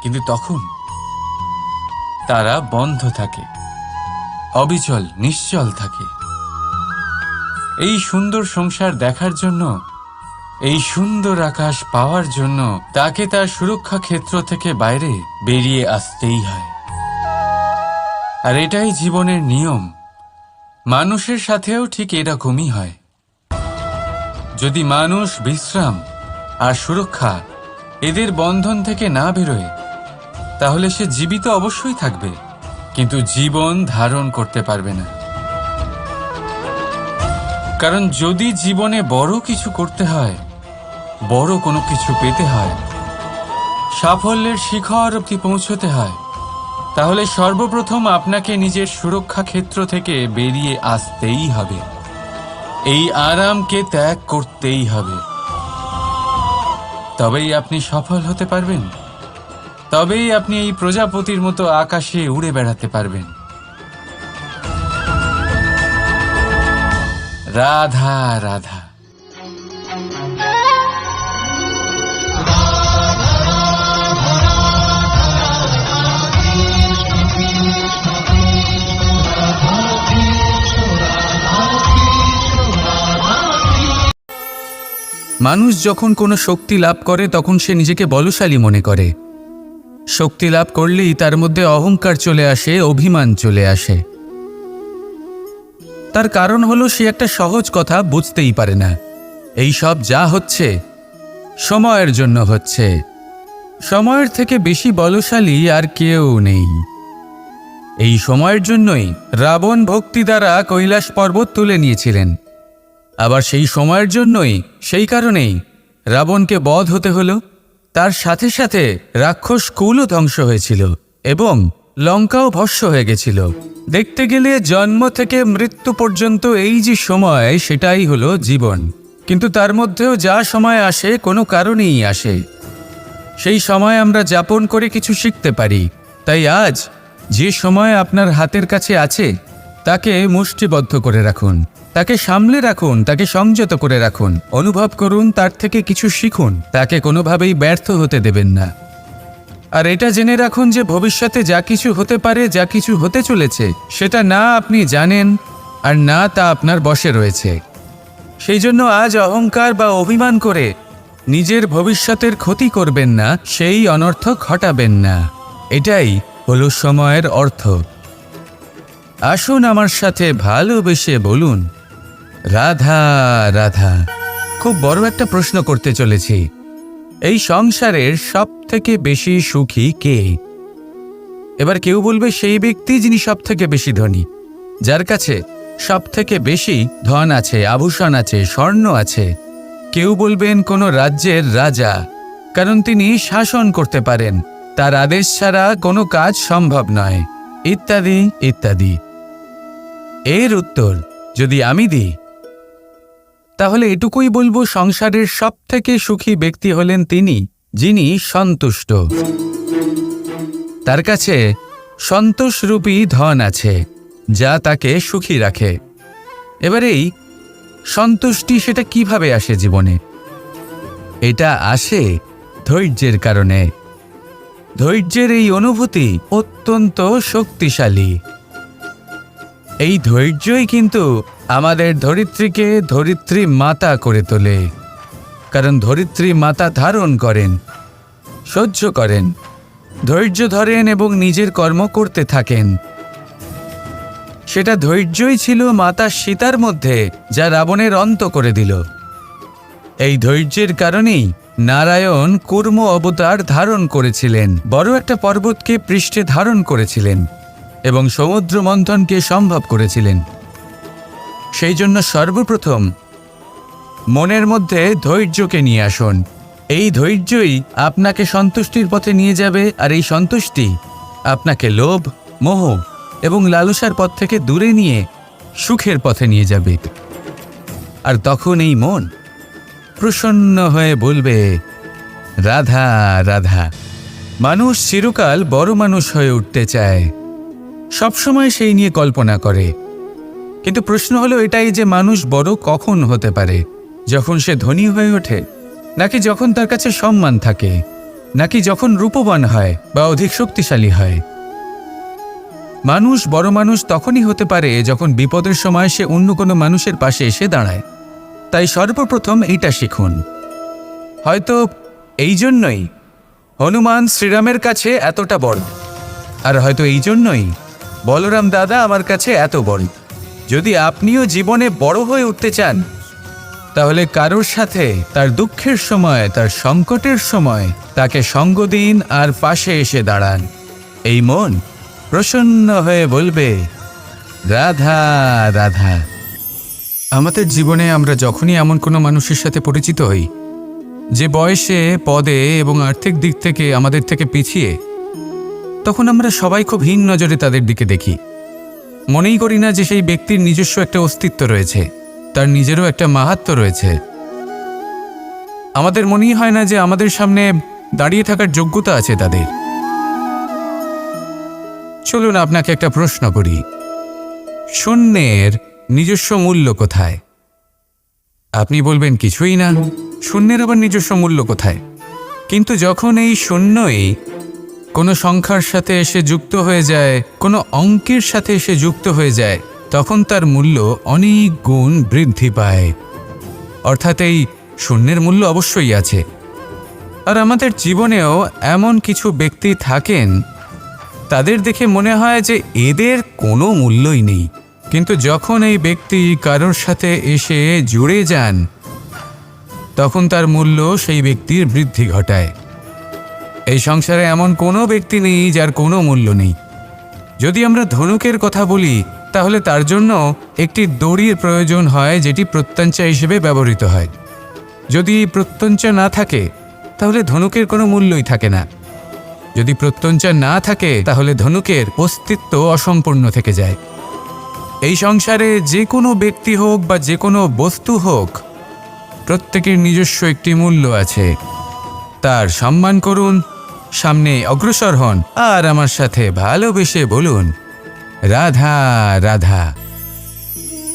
কিন্তু তখন তারা বন্ধ থাকে, অবিচল নিশ্চল থাকে। এই সুন্দর সংসার দেখার জন্য, এই সুন্দর আকাশ পাওয়ার জন্য তাকে তার সুরক্ষা ক্ষেত্র থেকে বাইরে বেরিয়ে আসতেই হয়। আর এটাই জীবনের নিয়ম। মানুষের সাথেও ঠিক এরকমই হয়। যদি মানুষ বিশ্রাম আর সুরক্ষা এদের বন্ধন থেকে না বেরোয়, তাহলে সে জীবিত অবশ্যই থাকবে, কিন্তু জীবন ধারণ করতে পারবে না। কারণ যদি জীবনে বড় কিছু করতে হয়, বড় কোনো কিছু পেতে হয়, সাফল্যের শিখর অবধি পৌঁছতে হয়, তাহলে সর্বপ্রথম আপনাকে নিজের সুরক্ষা ক্ষেত্র থেকে বেরিয়ে আসতেই হবে। এই আরামকে ত্যাগ করতেই হবে। তবেই আপনি সফল হতে পারবেন। তবেই আপনি এই প্রজাপতির মতো আকাশে উড়ে বেড়াতে পারবেন। রাধা রাধা। মানুষ যখন কোনো শক্তি লাভ করে তখন সে নিজেকে বলশালী মনে করে। শক্তি লাভ করলেই তার মধ্যে অহংকার চলে আসে, অভিমান চলে আসে। তার কারণ হলো সে একটা সহজ কথা বুঝতেই পারে না। এই সব যা হচ্ছে সময়ের জন্য হচ্ছে। সময়ের থেকে বেশি বলশালী আর কেউ নেই। এই সময়ের জন্যই রাবণ ভক্তি দ্বারা কৈলাস পর্বত তুলে নিয়েছিলেন। আবার সেই সময়ের জন্যই, সেই কারণেই রাবণকে বধ হতে হলো। তার সাথে সাথে রাক্ষস কুলও ধ্বংস হয়েছিল এবং লঙ্কাও ভস্ম হয়ে গেছিল। দেখতে গেলে জন্ম থেকে মৃত্যু পর্যন্ত এই যে সময়, সেটাই হলো জীবন। কিন্তু তার মধ্যেও যা সময় আসে কোনো কারণেই আসে। সেই সময় আমরা যাপন করে কিছু শিখতে পারি। তাই আজ যে সময় আপনার হাতের কাছে আছে তাকে মুষ্টিবদ্ধ করে রাখুন, তাকে সামলে রাখুন, তাকে সংযত করে রাখুন, অনুভব করুন, তার থেকে কিছু শিখুন। তাকে কোনোভাবেই ব্যর্থ হতে দেবেন না। আর এটা জেনে রাখুন যে ভবিষ্যতে যা কিছু হতে পারে, যা কিছু হতে চলেছে, সেটা না আপনি জানেন আর না তা আপনার বশে রয়েছে। সেই জন্য আজ অহংকার বা অভিমান করে নিজের ভবিষ্যতের ক্ষতি করবেন না, সেই অনর্থক ঘটাবেন না। এটাই হলো সময়ের অর্থ। আসুন আমার সাথে ভালোবেসে বলুন, রাধা রাধা। খুব বড় একটা প্রশ্ন করতে চলেছি, এই সংসারের সব থেকে বেশি সুখী কে? এবার কেউ বলবে সেই ব্যক্তি যিনি সব থেকে বেশি ধনী, যার কাছে সব থেকে বেশি ধন আছে, আভূষণ আছে, স্বর্ণ আছে। কেউ বলবেন কোনো রাজ্যের রাজা, কারণ তিনি শাসন করতে পারেন, তার আদেশ ছাড়া কোনো কাজ সম্ভব নয়, ইত্যাদি ইত্যাদি। এর উত্তর যদি আমি দিই, তাহলে এটুকুই বলবো, সংসারের সব থেকে সুখী ব্যক্তি হলেন তিনি যিনি সন্তুষ্ট। তার কাছে সন্তোষরূপী ধন আছে, যা তাকে সুখী রাখে। এবার এই সন্তুষ্টি সেটা কিভাবে আসে জীবনে? এটা আসে ধৈর্যের কারণে। ধৈর্যের এই অনুভূতি অত্যন্ত শক্তিশালী। এই ধৈর্যই কিন্তু আমাদের ধরিত্রীকে ধরিত্রী মাতা করে তোলে, কারণ ধরিত্রী মাতা ধারণ করেন, সহ্য করেন, ধৈর্য ধরেন এবং নিজের কর্ম করতে থাকেন। সেটা ধৈর্যই ছিল মাতা সীতার মধ্যে, যা রাবণের অন্ত করে দিল। এই ধৈর্যের কারণেই নারায়ণ কূর্ম অবতার ধারণ করেছিলেন, বড় একটা পর্বতকে পৃষ্ঠে ধারণ করেছিলেন এবং সমুদ্র মন্থনকে সম্ভব করেছিলেন। সেই জন্য সর্বপ্রথম মনের মধ্যে ধৈর্যকে নিয়ে আসুন। এই ধৈর্যই আপনাকে সন্তুষ্টির পথে নিয়ে যাবে, আর এই সন্তুষ্টি আপনাকে লোভ, মোহ এবং লালসার পথ থেকে দূরে নিয়ে সুখের পথে নিয়ে যাবে। আর তখন এই মন প্রসন্ন হয়ে বলবে, রাধা রাধা। মানুষ চিরকাল বড় মানুষ হয়ে উঠতে চায়, সবসময় সেই নিয়ে কল্পনা করে। কিন্তু প্রশ্ন হলো এটাই যে মানুষ বড় কখন হতে পারে? যখন সে ধনী হয়ে ওঠে, নাকি যখন তার কাছে সম্মান থাকে, নাকি যখন রূপবান হয় বা অধিক শক্তিশালী হয়? মানুষ বড় মানুষ তখনই হতে পারে যখন বিপদের সময় সে অন্য কোনো মানুষের পাশে এসে দাঁড়ায়। তাই সর্বপ্রথম এইটা শিখুন। হয়তো এই জন্যই হনুমান শ্রীরামের কাছে এতটা বড়, আর হয়তো এই জন্যই বলরাম দাদা আমার কাছে এত বড়। যদি আপনিও জীবনে বড় হয়ে উঠতে চান, তাহলে কারোর সাথে তার দুঃখের সময়, তার সংকটের সময় তাকে সঙ্গ দিন আর পাশে এসে দাঁড়ান। এই মন প্রসন্ন হয়ে বলবে, রাধা রাধা। আমাদের জীবনে আমরা যখনই এমন কোনো মানুষের সাথে পরিচিত হই, যে বয়সে, পদে এবং আর্থিক দিক থেকে আমাদের থেকে পিছিয়ে, তখন আমরা সবাই খুব হীন নজরে তাদের দিকে দেখি। মনেই করি না যে সেই ব্যক্তির নিজস্ব একটা অস্তিত্ব রয়েছে, তার নিজেরও একটা মাহাত্ম্য রয়েছে। আমাদের মনেই হয় না যে আমাদের সামনে দাঁড়িয়ে থাকার যোগ্যতা আছে তাদের। চলুন আপনাকে একটা প্রশ্ন করি, শূন্যের নিজস্ব মূল্য কোথায়? আপনি বলবেন কিছুই না, শূন্যের আবার নিজস্ব মূল্য কোথায়? কিন্তু যখন এই শূন্যই কোনো সংখ্যার সাথে এসে যুক্ত হয়ে যায়, কোনো অঙ্কের সাথে এসে যুক্ত হয়ে যায়, তখন তার মূল্য অনেক গুণ বৃদ্ধি পায়। অর্থাৎ এই শূন্যের মূল্য অবশ্যই আছে। আর আমাদের জীবনেও এমন কিছু ব্যক্তি থাকেন, তাদের দেখে মনে হয় যে এদের কোনো মূল্যই নেই। কিন্তু যখন এই ব্যক্তি কারোর সাথে এসে জুড়ে যান, তখন তার মূল্য সেই ব্যক্তির বৃদ্ধি ঘটায়। এই সংসারে এমন কোনো ব্যক্তি নেই যার কোনো মূল্য নেই। যদি আমরা ধনুকের কথা বলি, তাহলে তার জন্য একটি দড়ির প্রয়োজন হয়, যেটি প্রত্যঞ্চা হিসেবে ব্যবহৃত হয়। যদি প্রত্যঞ্চা না থাকে, তাহলে ধনুকের কোনো মূল্যই থাকে না। যদি প্রত্যঞ্চা না থাকে, তাহলে ধনুকের অস্তিত্ব অসম্পূর্ণ থেকে যায়। এই সংসারে যে কোনো ব্যক্তি হোক বা যে কোনো বস্তু হোক, প্রত্যেকের নিজস্ব একটি মূল্য আছে। তার সম্মান করুন, সামনে অগ্রসর হন, আর আমার সাথে ভালোবেসে বলুন, রাধা রাধা।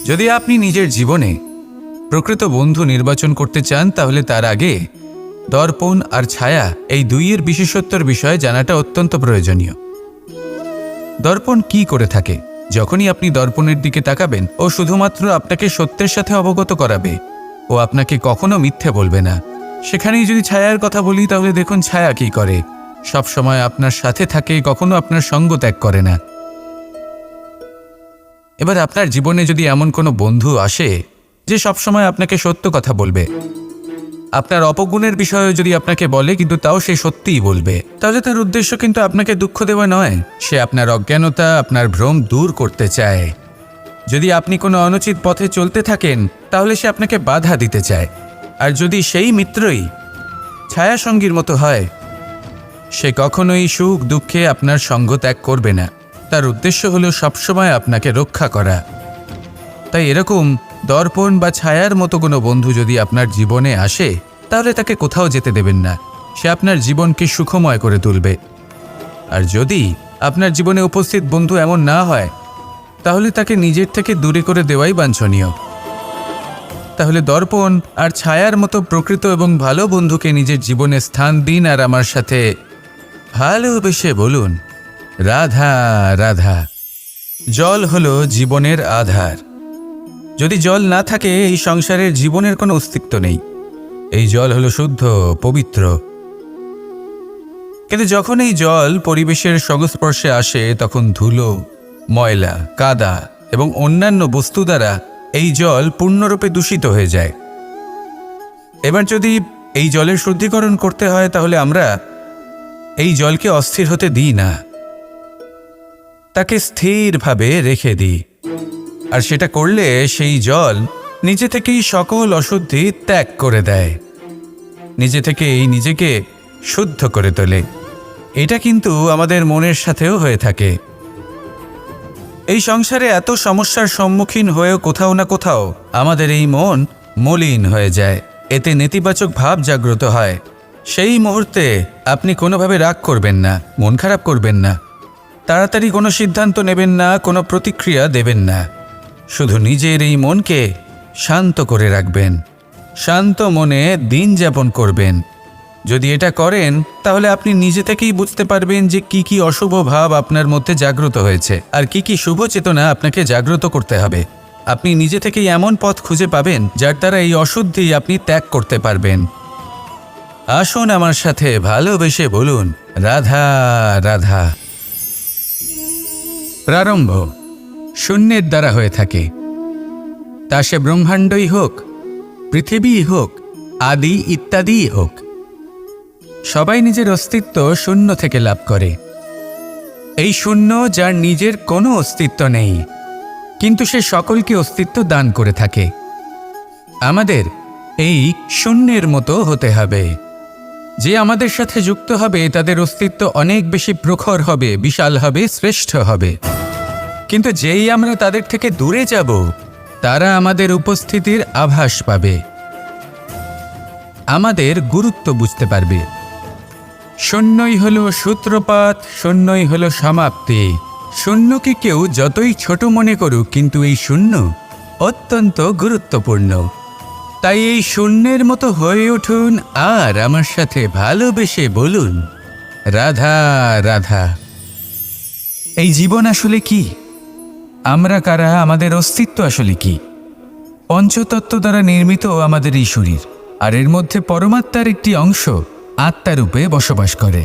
যদি আপনি নিজের জীবনে প্রকৃত বন্ধু নির্বাচন করতে চান, তাহলে তার আগে দর্পণ আর ছায়া, এই দুইয়ের বিশেষত্বর বিষয়ে জানাটা অত্যন্ত প্রয়োজনীয়। দর্পণ কি করে থাকে? যখনই আপনি দর্পণের দিকে তাকাবেন, ও শুধুমাত্র আপনাকে সত্যের সাথে অবগত করাবে, ও আপনাকে কখনো মিথ্যে বলবে না। সেখানেই যদি ছায়ার কথা বলি, তাহলে দেখুন ছায়া কি করে। সব সময় আপনার সাথে থাকে, কখনো আপনার সঙ্গ ত্যাগ করে না। এবার আপনার জীবনে যদি এমন কোনো বন্ধু আসে যে সবসময় আপনাকে সত্য কথা বলবে, আপনার অপগুণের বিষয়ে যদি আপনাকে বলে কিন্তু তাও সে সত্যিই বলবে, তাহলে তার উদ্দেশ্য কিন্তু আপনাকে দুঃখ দেওয়া নয়। সে আপনার অজ্ঞানতা, আপনার ভ্রম দূর করতে চায়। যদি আপনি কোনো অনুচিত পথে চলতে থাকেন তাহলে সে আপনাকে বাধা দিতে চায়। আর যদি সেই মিত্রই ছায়াসঙ্গীর মতো হয়, সে কখনোই সুখ দুঃখে আপনার সঙ্গ ত্যাগ করবে না। তার উদ্দেশ্য হলো সবসময় আপনাকে রক্ষা করা। তাই এরকম দর্পণ বা ছায়ার মতো কোনো বন্ধু যদি আপনার জীবনে আসে তাহলে তাকে কোথাও যেতে দেবেন না। সে আপনার জীবনকে সুখময় করে তুলবে। আর যদি আপনার জীবনে উপস্থিত বন্ধু এমন না হয় তাহলে তাকে নিজের থেকে দূরে করে দেওয়াই বাঞ্ছনীয়। তাহলে দর্পণ আর ছায়ার মতো প্রকৃত এবং ভালো বন্ধুকে নিজের জীবনে স্থান দিন আর আমার সাথে ভালোবেসে বলুন, রাধা রাধা। জল হলো জীবনের আধার। যদি জল না থাকে এই সংসারের জীবনের কোনো অস্তিত্ব নেই। এই জল হলো শুদ্ধ, পবিত্র। কিন্তু যখন এই জল পরিবেশের সংস্পর্শে আসে তখন ধুলো, ময়লা, কাদা এবং অন্যান্য বস্তু দ্বারা এই জল পূর্ণরূপে দূষিত হয়ে যায়। এবার যদি এই জলের শুদ্ধিকরণ করতে হয় তাহলে আমরা এই জলকে অস্থির হতে দিই না, তাকে স্থিরভাবে রেখে দিই। আর সেটা করলে সেই জল নিজে থেকেই সকল অশুদ্ধি ত্যাগ করে দেয়, নিজে থেকেই নিজেকে শুদ্ধ করে তোলে। এটা কিন্তু আমাদের মনের সাথেও হয়ে থাকে। এই সংসারে এত সমস্যার সম্মুখীন হয়েও কোথাও না কোথাও আমাদের এই মন মলিন হয়ে যায়। এতে নেতিবাচক ভাব জাগ্রত হয়। সেই মুহূর্তে আপনি কোনোভাবে রাগ করবেন না, মন খারাপ করবেন না, তাড়াতাড়ি কোনো সিদ্ধান্ত নেবেন না, কোনো প্রতিক্রিয়া দেবেন না। শুধু নিজের এই মনকে শান্ত করে রাখবেন, শান্ত মনে দিন যাপন করবেন। যদি এটা করেন তাহলে আপনি নিজে থেকেই বুঝতে পারবেন যে কি কি অশুভ ভাব আপনার মধ্যে জাগ্রত হয়েছে আর কি কি শুভ চেতনা আপনাকে জাগ্রত করতে হবে। আপনি নিজে থেকেই এমন পথ খুঁজে পাবেন যার দ্বারা এই অশুদ্ধি আপনি ত্যাগ করতে পারবেন। আসুন আমার সাথে ভালোবেসে বলুন, রাধা রাধা। প্রারম্ভ শূন্যের দ্বারা হয়ে থাকে, তা সে ব্রহ্মাণ্ডই হোক, পৃথিবীই হোক, আদি ইত্যাদিই হোক। সবাই নিজের অস্তিত্ব শূন্য থেকে লাভ করে। এই শূন্য যার নিজের কোনো অস্তিত্ব নেই, কিন্তু সে সকলকে অস্তিত্ব দান করে থাকে। আমাদের এই শূন্যের মতো হতে হবে। যে আমাদের সাথে যুক্ত হবে তাদের অস্তিত্ব অনেক বেশি প্রখর হবে, বিশাল হবে, শ্রেষ্ঠ হবে। কিন্তু যেই আমরা তাদের থেকে দূরে যাব তারা আমাদের উপস্থিতির আভাস পাবে, আমাদের গুরুত্ব বুঝতে পারবে। শূন্যই হলো সূত্রপাত, শূন্যই হলো সমাপ্তি। শূন্যকে কেউ যতই ছোট মনে করুক কিন্তু এই শূন্য অত্যন্ত গুরুত্বপূর্ণ। তাই এই শূন্যের মতো হয়ে উঠুন আর আমার সাথে ভালোবেসে বলুন, রাধা রাধা। এই জীবন আসলে কি? আমরা কারা? আমাদের অস্তিত্ব আসলে কি? পঞ্চতত্ত্ব দ্বারা নির্মিত আমাদের এই শরীর, আর এর মধ্যে পরমাত্মার একটি অংশ আত্মারূপে বসবাস করে।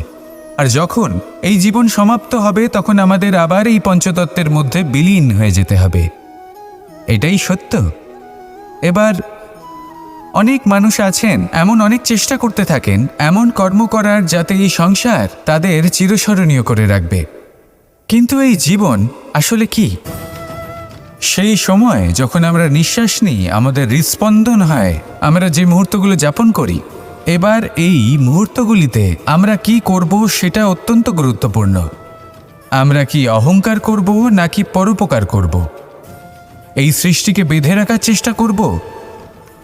আর যখন এই জীবন সমাপ্ত হবে তখন আমাদের আবার এই পঞ্চতত্ত্বের মধ্যে বিলীন হয়ে যেতে হবে। এটাই সত্য। এবার অনেক মানুষ আছেন এমন অনেক চেষ্টা করতে থাকেন এমন কর্ম করার যাতে এই সংসার তাদের চিরস্মরণীয় করে রাখবে। কিন্তু এই জীবন আসলে কি? সেই সময় যখন আমরা নিঃশ্বাস নিই, আমাদের হৃৎস্পন্দন হয়, আমরা যে মুহূর্তগুলো যাপন করি, এবার এই মুহূর্তগুলিতে আমরা কি করব সেটা অত্যন্ত গুরুত্বপূর্ণ। আমরা কি অহংকার করব নাকি পরোপকার করব? এই সৃষ্টিকে বেঁধে রাখার চেষ্টা করব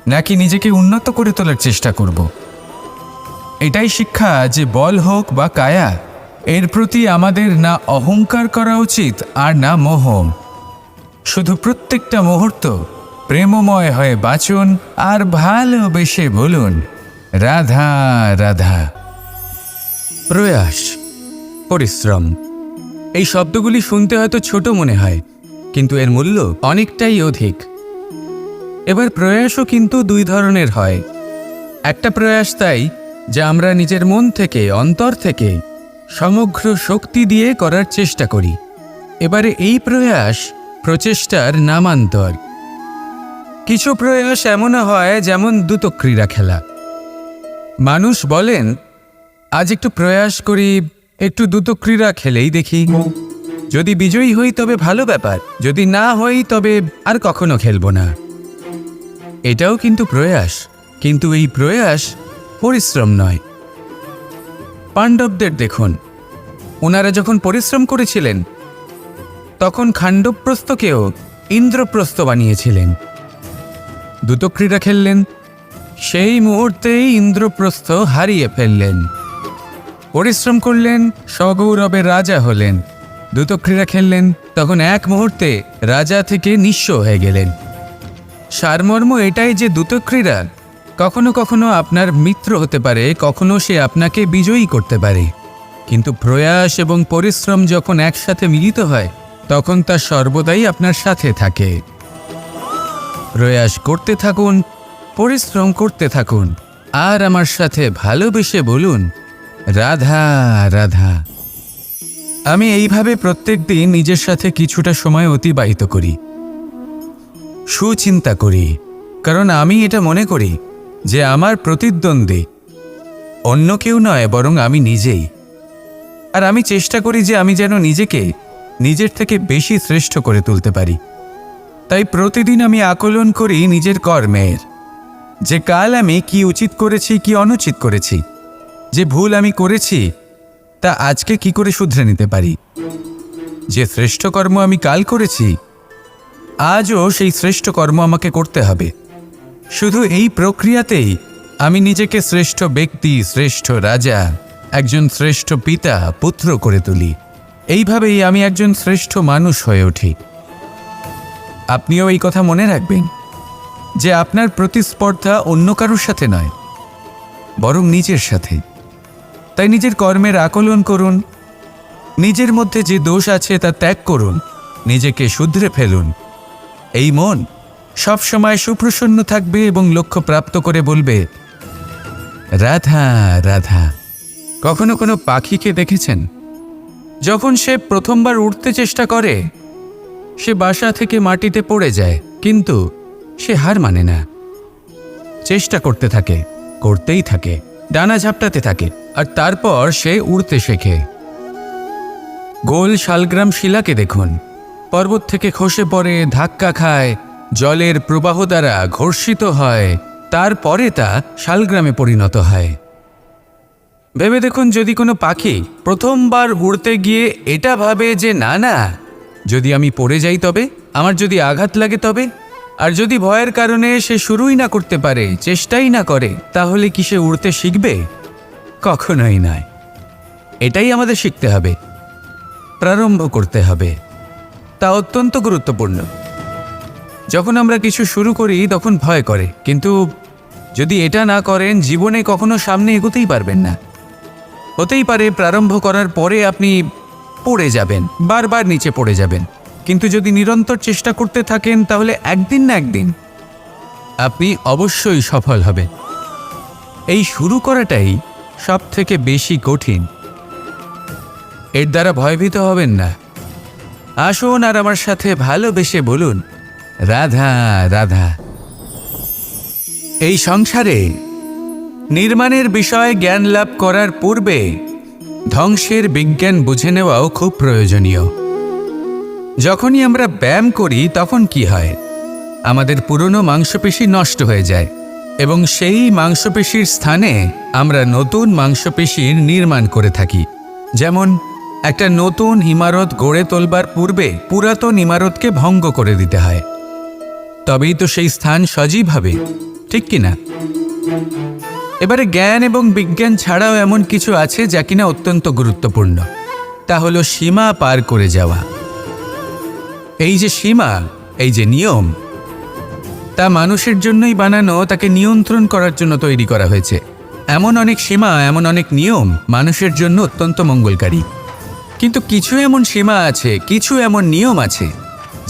নাকি নিজেকে উন্নত করে তোলার চেষ্টা করব? এটাই শিক্ষা যে বল হোক বা কায়া, এর প্রতি আমাদের না অহংকার করা উচিত আর না মোহ। শুধু প্রত্যেকটা মুহূর্ত প্রেমময় হয়ে বাঁচুন আর ভালোবেসে বলুন, রাধা রাধা। প্রয়াস, পরিশ্রম, এই শব্দগুলি শুনতে হয়তো ছোট মনে হয়, কিন্তু এর মূল্য অনেকটাই অধিক। এবার প্রয়াসও কিন্তু দুই ধরনের হয়। একটা প্রয়াস তাই যা আমরা নিজের মন থেকে, অন্তর থেকে সমগ্র শক্তি দিয়ে করার চেষ্টা করি। এবারে এই প্রচেষ্টার নামান্তর। কিছু প্রয়াস এমনও হয় যেমন দ্রুত ক্রীড়া খেলা। মানুষ বলেন, আজ একটু প্রয়াস করি, একটু দ্রুত ক্রীড়া খেলেই দেখি, যদি বিজয়ী হই তবে ভালো ব্যাপার, যদি না হই তবে আর কখনো খেলব না। এটাও কিন্তু প্রয়াস, কিন্তু এই প্রয়াস পরিশ্রম নয়। পাণ্ডবদের দেখুন, ওনারা যখন পরিশ্রম করেছিলেন তখন খাণ্ডবপ্রস্থকেও ইন্দ্রপ্রস্থ বানিয়েছিলেন। দ্রুত ক্রীড়া খেললেন, সেই মুহূর্তেই ইন্দ্রপ্রস্থ হারিয়ে ফেললেন। পরিশ্রম করলেন, সগৌরবে রাজা হলেন। দ্রুত ক্রীড়া খেললেন, তখন এক মুহূর্তে রাজা থেকে নিঃস্ব হয়ে গেলেন। সারমর্ম এটাই যে দ্রুত ক্রীড়া কখনো কখনো আপনার মিত্র হতে পারে, কখনো সে আপনাকে বিজয়ী করতে পারে, কিন্তু প্রয়াস এবং পরিশ্রম যখন একসাথে মিলিত হয় তখন তা সর্বদাই আপনার সাথে থাকে। প্রয়াস করতে থাকুন, পরিশ্রম করতে থাকুন, আর আমার সাথে ভালোবেসে বলুন, রাধা রাধা। আমি এইভাবে প্রত্যেক দিন নিজের সাথে কিছুটা সময় অতিবাহিত করি, সুচিন্তা করি, কারণ আমি এটা মনে করি যে আমার প্রতিদ্বন্দ্বী অন্য কেউ নয়, বরং আমি নিজেই। আর আমি চেষ্টা করি যে আমি যেন নিজেকে নিজের থেকে বেশি শ্রেষ্ঠ করে তুলতে পারি। তাই প্রতিদিন আমি আকলন করি নিজের কর্মের, যে কাল আমি কি উচিত করেছি, কি অনুচিত করেছি, যে ভুল আমি করেছি তা আজকে কি করে শুধরে নিতে পারি। যে শ্রেষ্ঠ কর্ম আমি কাল করেছি, আজও সেই শ্রেষ্ঠ কর্ম আমাকে করতে হবে। শুধু এই প্রক্রিয়াতেই আমি নিজেকে শ্রেষ্ঠ ব্যক্তি, শ্রেষ্ঠ রাজা, একজন শ্রেষ্ঠ পিতা, পুত্র করে তুলি। এইভাবেই আমি একজন শ্রেষ্ঠ মানুষ হয়ে উঠি। আপনিও এই কথা মনে রাখবেন যে আপনার প্রতিস্পর্ধা অন্য কারোর সাথে নয়, বরং নিজের সাথে। তাই নিজের কর্মের আকলন করুন, নিজের মধ্যে যে দোষ আছে তা ত্যাগ করুন, নিজেকে শুধরে ফেলুন। এই মন সবসময় সুপ্রসন্ন থাকবে এবং লক্ষ্য প্রাপ্ত করে বলবে, রাধা রাধা। কখনো কোনো পাখিকে দেখেছেন, যখন সে প্রথমবার উঠতে চেষ্টা করে সে বাসা থেকে মাটিতে পড়ে যায়, কিন্তু সে হার মানে না, চেষ্টা করতে থাকে, করতেই থাকে, ডানা ঝাপটাতে থাকে, আর তারপর সে উড়তে শেখে। গোল শালগ্রাম শিলাকে দেখুন, পর্বত থেকে খসে পড়ে, ধাক্কা খায়, জলের প্রবাহ দ্বারা ঘর্ষিত হয়, তারপরে তা শালগ্রামে পরিণত হয়। ভেবে দেখুন, যদি কোনো পাখি প্রথমবার উড়তে গিয়ে এটা ভাবে যে না না, যদি আমি পড়ে যাই তবে, আমার যদি আঘাত লাগে তবে, আর যদি ভয়ের কারণে সে শুরুই না করতে পারে, চেষ্টাই না করে, তাহলে কি সে উড়তে শিখবে? কখনোই নয়। এটাই আমাদের শিখতে হবে, প্রারম্ভ করতে হবে। তা অত্যন্ত গুরুত্বপূর্ণ। যখন আমরা কিছু শুরু করি তখন ভয় করে, কিন্তু যদি এটা না করেন জীবনে কখনো সামনে এগোতেই পারবেন না। হতেই পারে প্রারম্ভ করার পরে আপনি পড়ে যাবেন, বারবার নিচে পড়ে যাবেন, কিন্তু যদি নিরন্তর চেষ্টা করতে থাকেন তাহলে একদিন না একদিন আপনি অবশ্যই সফল হবেন। এই শুরু করাটাই সব থেকে বেশি কঠিন। এর দ্বারা ভয়ভীত হবেন না। আসুন আর আমার সাথে ভালোবেসে বলুন, রাধা রাধা। এই সংসারে নির্মাণের বিষয়ে জ্ঞান লাভ করার পূর্বে ধ্বংসের বিজ্ঞান বুঝে নেওয়াও খুব প্রয়োজনীয়। যখনই আমরা ব্যায়াম করি তখন কি হয়, আমাদের পুরনো মাংসপেশি নষ্ট হয়ে যায় এবং সেই মাংসপেশির স্থানে আমরা নতুন মাংসপেশির নির্মাণ করে থাকি। যেমন একটা নতুন ইমারত গড়ে তোলবার পূর্বে পুরাতন ইমারতকে ভঙ্গ করে দিতে হয়, তবেই তো সেই স্থান সজীব হবে, ঠিক কিনা? এবারে জ্ঞান এবং বিজ্ঞান ছাড়াও এমন কিছু আছে যা কিনা অত্যন্ত গুরুত্বপূর্ণ। তা হলো সীমা পার করে যাওয়া। এই যে সীমা, এই যে নিয়ম, তা মানুষের জন্যই বানানো, তাকে নিয়ন্ত্রণ করার জন্য তৈরি করা হয়েছে। এমন অনেক সীমা, এমন অনেক নিয়ম মানুষের জন্য অত্যন্ত মঙ্গলকারী। কিন্তু কিছু এমন সীমা আছে, কিছু এমন নিয়ম আছে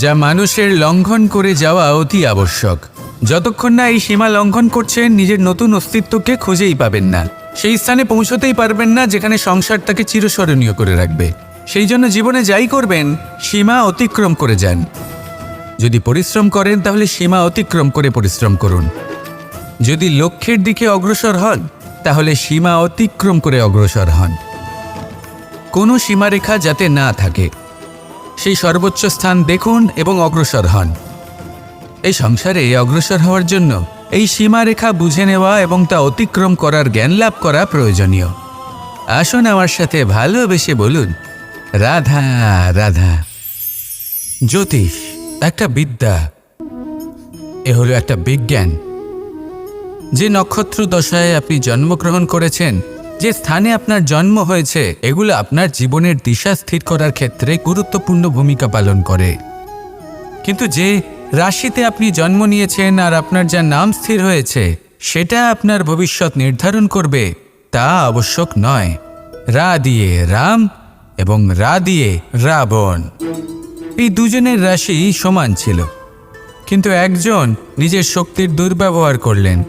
যা মানুষের লঙ্ঘন করে যাওয়া অতি আবশ্যক। যতক্ষণ না এই সীমা লঙ্ঘন করছেন নিজের নতুন অস্তিত্বকে খুঁজেই পাবেন না। সেই স্থানে পৌঁছতেই পারবেন না যেখানে সংসার তাকে চিরস্মরণীয় করে রাখবে। সেই জন্য জীবনে যাই করবেন সীমা অতিক্রম করে যান। যদি পরিশ্রম করেন তাহলে সীমা অতিক্রম করে পরিশ্রম করুন। যদি লক্ষ্যের দিকে অগ্রসর হন তাহলে সীমা অতিক্রম করে অগ্রসর হন। কোনো সীমারেখা যাতে না থাকে সেই সর্বোচ্চ স্থান দেখুন এবং অগ্রসর হন। এই সংসারে অগ্রসর হওয়ার জন্য এই সীমারেখা বুঝে নেওয়া এবং তা অতিক্রম করার জ্ঞান লাভ করা প্রয়োজনীয়। আসুন আমার সাথে ভালোবেসে বলুন, রাধা রাধা। জ্যোতিষ একটা বিদ্যা, এ হলো একটা বিজ্ঞান। যে নক্ষত্র দশায় আপনি জন্মগ্রহণ করেছেন, যে স্থানে আপনার জন্ম হয়েছে, এগুলো আপনার জীবনের দিশা স্থির করার ক্ষেত্রে গুরুত্বপূর্ণ ভূমিকা পালন করে। কিন্তু যে রাশিতে আপনি জন্ম নিয়েছেন আর আপনার যা নাম স্থির হয়েছে সেটা আপনার ভবিষ্যৎ নির্ধারণ করবে তা আবশ্যক নয়। রা দিয়ে রাম এবং রা দিয়ে রাবণ, এই দুজনের রাশি সমান ছিল, কিন্তু একজন নিজের শক্তির দুর্ব্যবহার করলেন।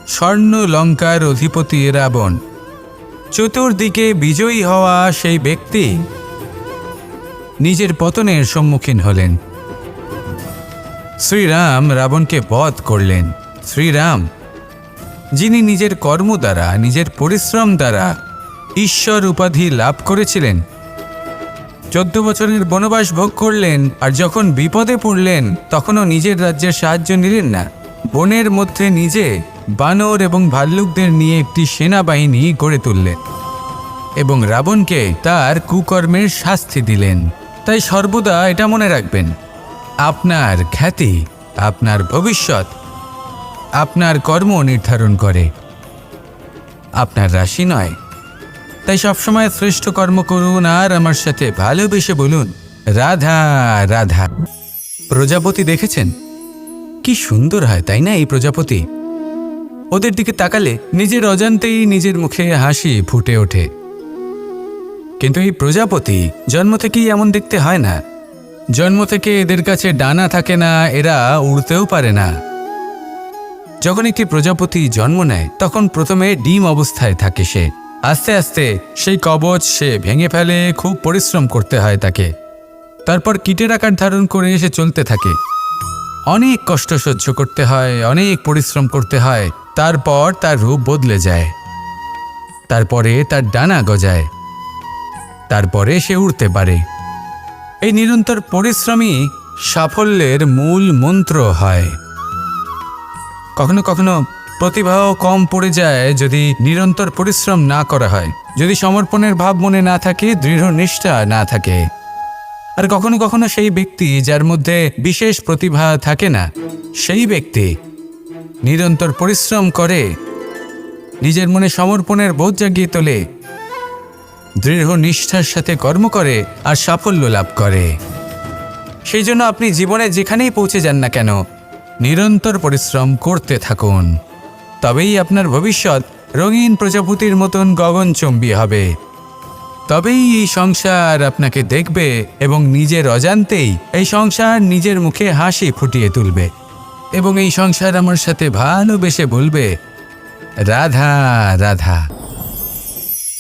স্বর্ণ লঙ্কার অধিপতি রাবণ, চতুর্দিকে বিজয়ী হওয়া সেই ব্যক্তি নিজের পতনের সম্মুখীন হলেন। শ্রীরাম রাবণকে বধ করলেন। শ্রীরাম, যিনি নিজের কর্ম দ্বারা, নিজের পরিশ্রম দ্বারা ঈশ্বর উপাধি লাভ করেছিলেন, 14 বছরের বনবাস ভোগ করলেন, আর যখন বিপদে পড়লেন তখনও নিজের রাজ্যের সাহায্য নিলেন না। বনের মধ্যে নিজে বানর এবং ভাল্লুকদের নিয়ে একটি সেনাবাহিনী গড়ে তুললেন এবং রাবণকে তার কুকর্মের শাস্তি দিলেন। তাই সর্বদা এটা মনে রাখবেন, আপনার খ্যাতি, আপনার ভবিষ্যৎ আপনার কর্ম নির্ধারণ করে, আপনার রাশি নয়। তাই সবসময় শ্রেষ্ঠ কর্ম করুন আর আমার সাথে ভালোবেসে বলুন, রাধা রাধা। প্রজাপতি দেখেছেন কি সুন্দর হয়, তাই না? এই প্রজাপতি, ওদের দিকে তাকালে নিজের অজান্তেই নিজের মুখে হাসি ফুটে ওঠে। কিন্তু এই প্রজাপতি জন্ম থেকেই এমন দেখতে হয় না। জন্ম থেকে এদের কাছে ডানা থাকে না, এরা উড়তেও পারে না। যখন একটি প্রজাপতি জন্ম নেয় তখন প্রথমে ডিম অবস্থায় থাকে সে। আস্তে আস্তে সেই কবচ সে ভেঙে ফেলে, খুব পরিশ্রম করতে হয় তাকে। তারপর কীটের আকার ধারণ করে সে চলতে থাকে, অনেক কষ্ট সহ্য করতে হয়, অনেক পরিশ্রম করতে হয়। তারপর তার রূপ বদলে যায়, তারপরে তার ডানা গজায়, তারপরে সে উড়তে পারে। এই নিরন্তর পরিশ্রমই সাফল্যের মূল মন্ত্র হয়। কখনো কখনো প্রতিভাও কম পড়ে যায় যদি নিরন্তর পরিশ্রম না করা হয়, যদি সমর্পণের ভাব মনে না থাকে, দৃঢ় নিষ্ঠা না থাকে। আর কখনো কখনো সেই ব্যক্তি যার মধ্যে বিশেষ প্রতিভা থাকে না, সেই ব্যক্তি নিরন্তর পরিশ্রম করে, নিজের মনে সমর্পণের বোধ জাগিয়ে তোলে, দৃঢ় নিষ্ঠার সাথে কর্ম করে আর সাফল্য লাভ করে। সেই জন্য আপনি জীবনে যেখানেই পৌঁছে যান না কেন, নিরন্তর পরিশ্রম করতে থাকুন। তবেই আপনার ভবিষ্যৎ রঙিন প্রজাপতির মতন গগনচুম্বী হবে। তবেই এই সংসার আপনাকে দেখবে এবং নিজের অজান্তেই এই সংসার নিজের মুখে হাসি ফুটিয়ে তুলবে এবং এই সংসার আমার সাথে ভালোবেসে বলবে, রাধা রাধা।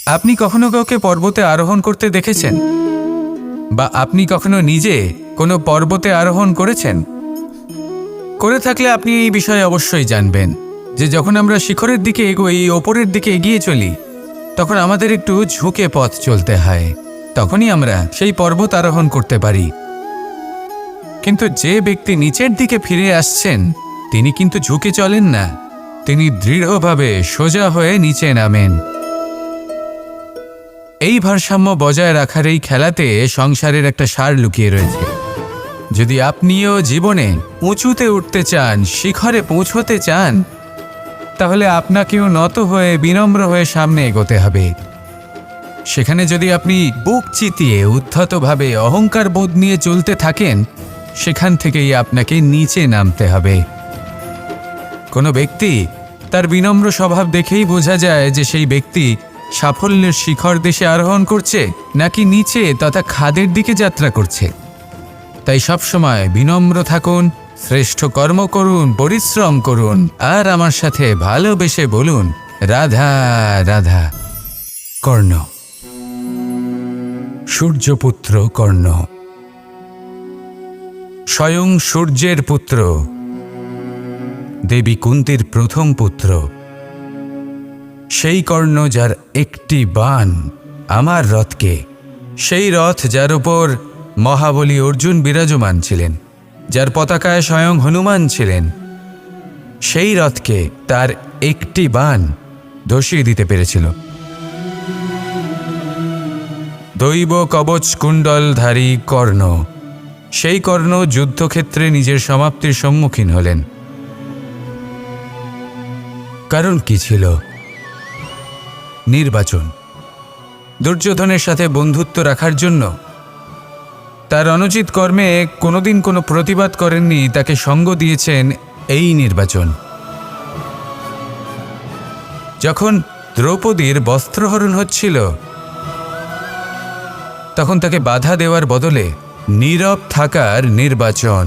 আপনি কখনো কাউকে পর্বতে আরোহণ করতে দেখেছেন? বা আপনি কখনো নিজে কোনো পর্বতে আরোহণ করেছেন? করে থাকলে আপনি এই বিষয়ে অবশ্যই জানবেন যে যখন আমরা শিখরের দিকে এগোই, ওপরের দিকে এগিয়ে চলি, তখন আমাদের একটু ঝুঁকে পথ চলতে হয়, তখনই আমরা সেই পর্বত আরোহণ করতে পারি। কিন্তু যে ব্যক্তি নিচের দিকে ফিরে আসছেন তিনি কিন্তু ঝুঁকে চলেন না, তিনি দৃঢ়ভাবে সোজা হয়ে নিচে নামেন। এই ভারসাম্য বজায় রাখার এই খেলাতে সংসারের একটা সার লুকিয়ে রয়েছে। যদি আপনিও জীবনে উঁচুতে উঠতে চান, শিখরে পৌঁছতে চান, তাহলে আপনাকেও নত হয়ে বিনম্র হয়ে সামনে এগোতে হবে। সেখানে যদি আপনি বুক চিতিয়ে উদ্ধতভাবে অহংকার বোধ নিয়ে চলতে থাকেন, সেখান থেকেই আপনাকে নিচে নামতে হবে। কোনো ব্যক্তি তার বিনম্র স্বভাব দেখেই বোঝা যায় যে সেই ব্যক্তি সাফল্যের শিখর দেশে আরোহণ করছে নাকি নিচে তথা খাদের দিকে যাত্রা করছে। তাই সবসময় বিনম্র থাকুন, শ্রেষ্ঠ কর্ম করুন, পরিশ্রম করুন আর আমার সাথে ভালোবেসে বলুন, রাধা রাধা। কর্ণ, সূর্যপুত্র কর্ণ, স্বয়ং সূর্যের পুত্র, দেবী কুন্তীর প্রথম পুত্র, সেই কর্ণ যার একটি বাণ আমার রথকে, সেই রথ যার উপর মহাবলী অর্জুন বিরাজমান ছিলেন, যার পতাকায় স্বয়ং হনুমান ছিলেন, সেই রথকে তার একটি বাণ ধসিয়ে দিতে পেরেছিল। দৈব কবচ কুণ্ডলধারী কর্ণ, সেই কর্ণ যুদ্ধক্ষেত্রে নিজের সমাপ্তির সম্মুখীন হলেন। কারণ কি ছিল? নির্বাচন। দুর্যোধনের সাথে বন্ধুত্ব রাখার জন্য তার অনুচিত কর্মে কোনোদিন কোনো প্রতিবাদ করেননি, তাকে সঙ্গ দিয়েছেন এই নির্বাচন। যখন দ্রৌপদীর বস্ত্রহরণ হচ্ছিল, তখন তাকে বাধা দেওয়ার বদলে নীরব থাকার নির্বাচন,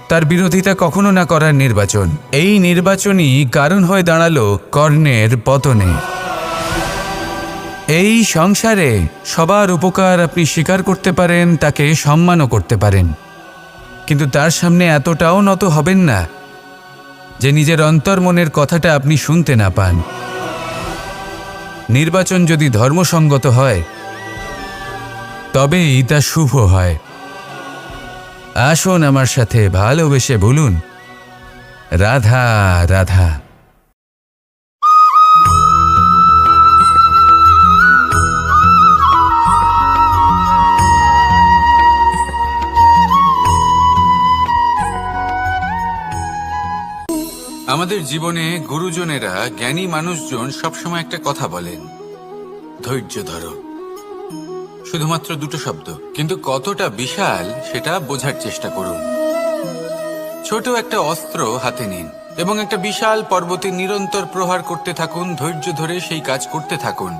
তার বিরোধিতা কখনো না করার নির্বাচন, এই নির্বাচনই কারণ হয়ে দাঁড়ালো কর্ণের পতনে। এই সংসারে সবার উপকার আপনি স্বীকার করতে পারেন, তাকে সম্মানও করতে পারেন, কিন্তু তার সামনে এতটাও নত হবেন না যে নিজের অন্তর্মনের কথাটা আপনি শুনতে না পান। নির্বাচন যদি ধর্মসঙ্গত হয় তবেই তা শুভ হয়। আসুন আমার সাথে ভালোবেসে বলুন, রাধা রাধা। আমাদের জীবনে গুরুজনেরা, জ্ঞানী মানুষজন সবসময় একটা কথা বলেন, ধৈর্য ধরো। শুধুমাত্র দুটো শব্দ, কিন্তু কতটা বিশাল সেটা বোঝার চেষ্টা করুন। ছোট একটা অস্ত্র হাতে নিন এবং একটা বিশাল পর্বতে নিরন্তর প্রহার করতে থাকুন, ধৈর্য ধরে সেই কাজ করতে থাকুন।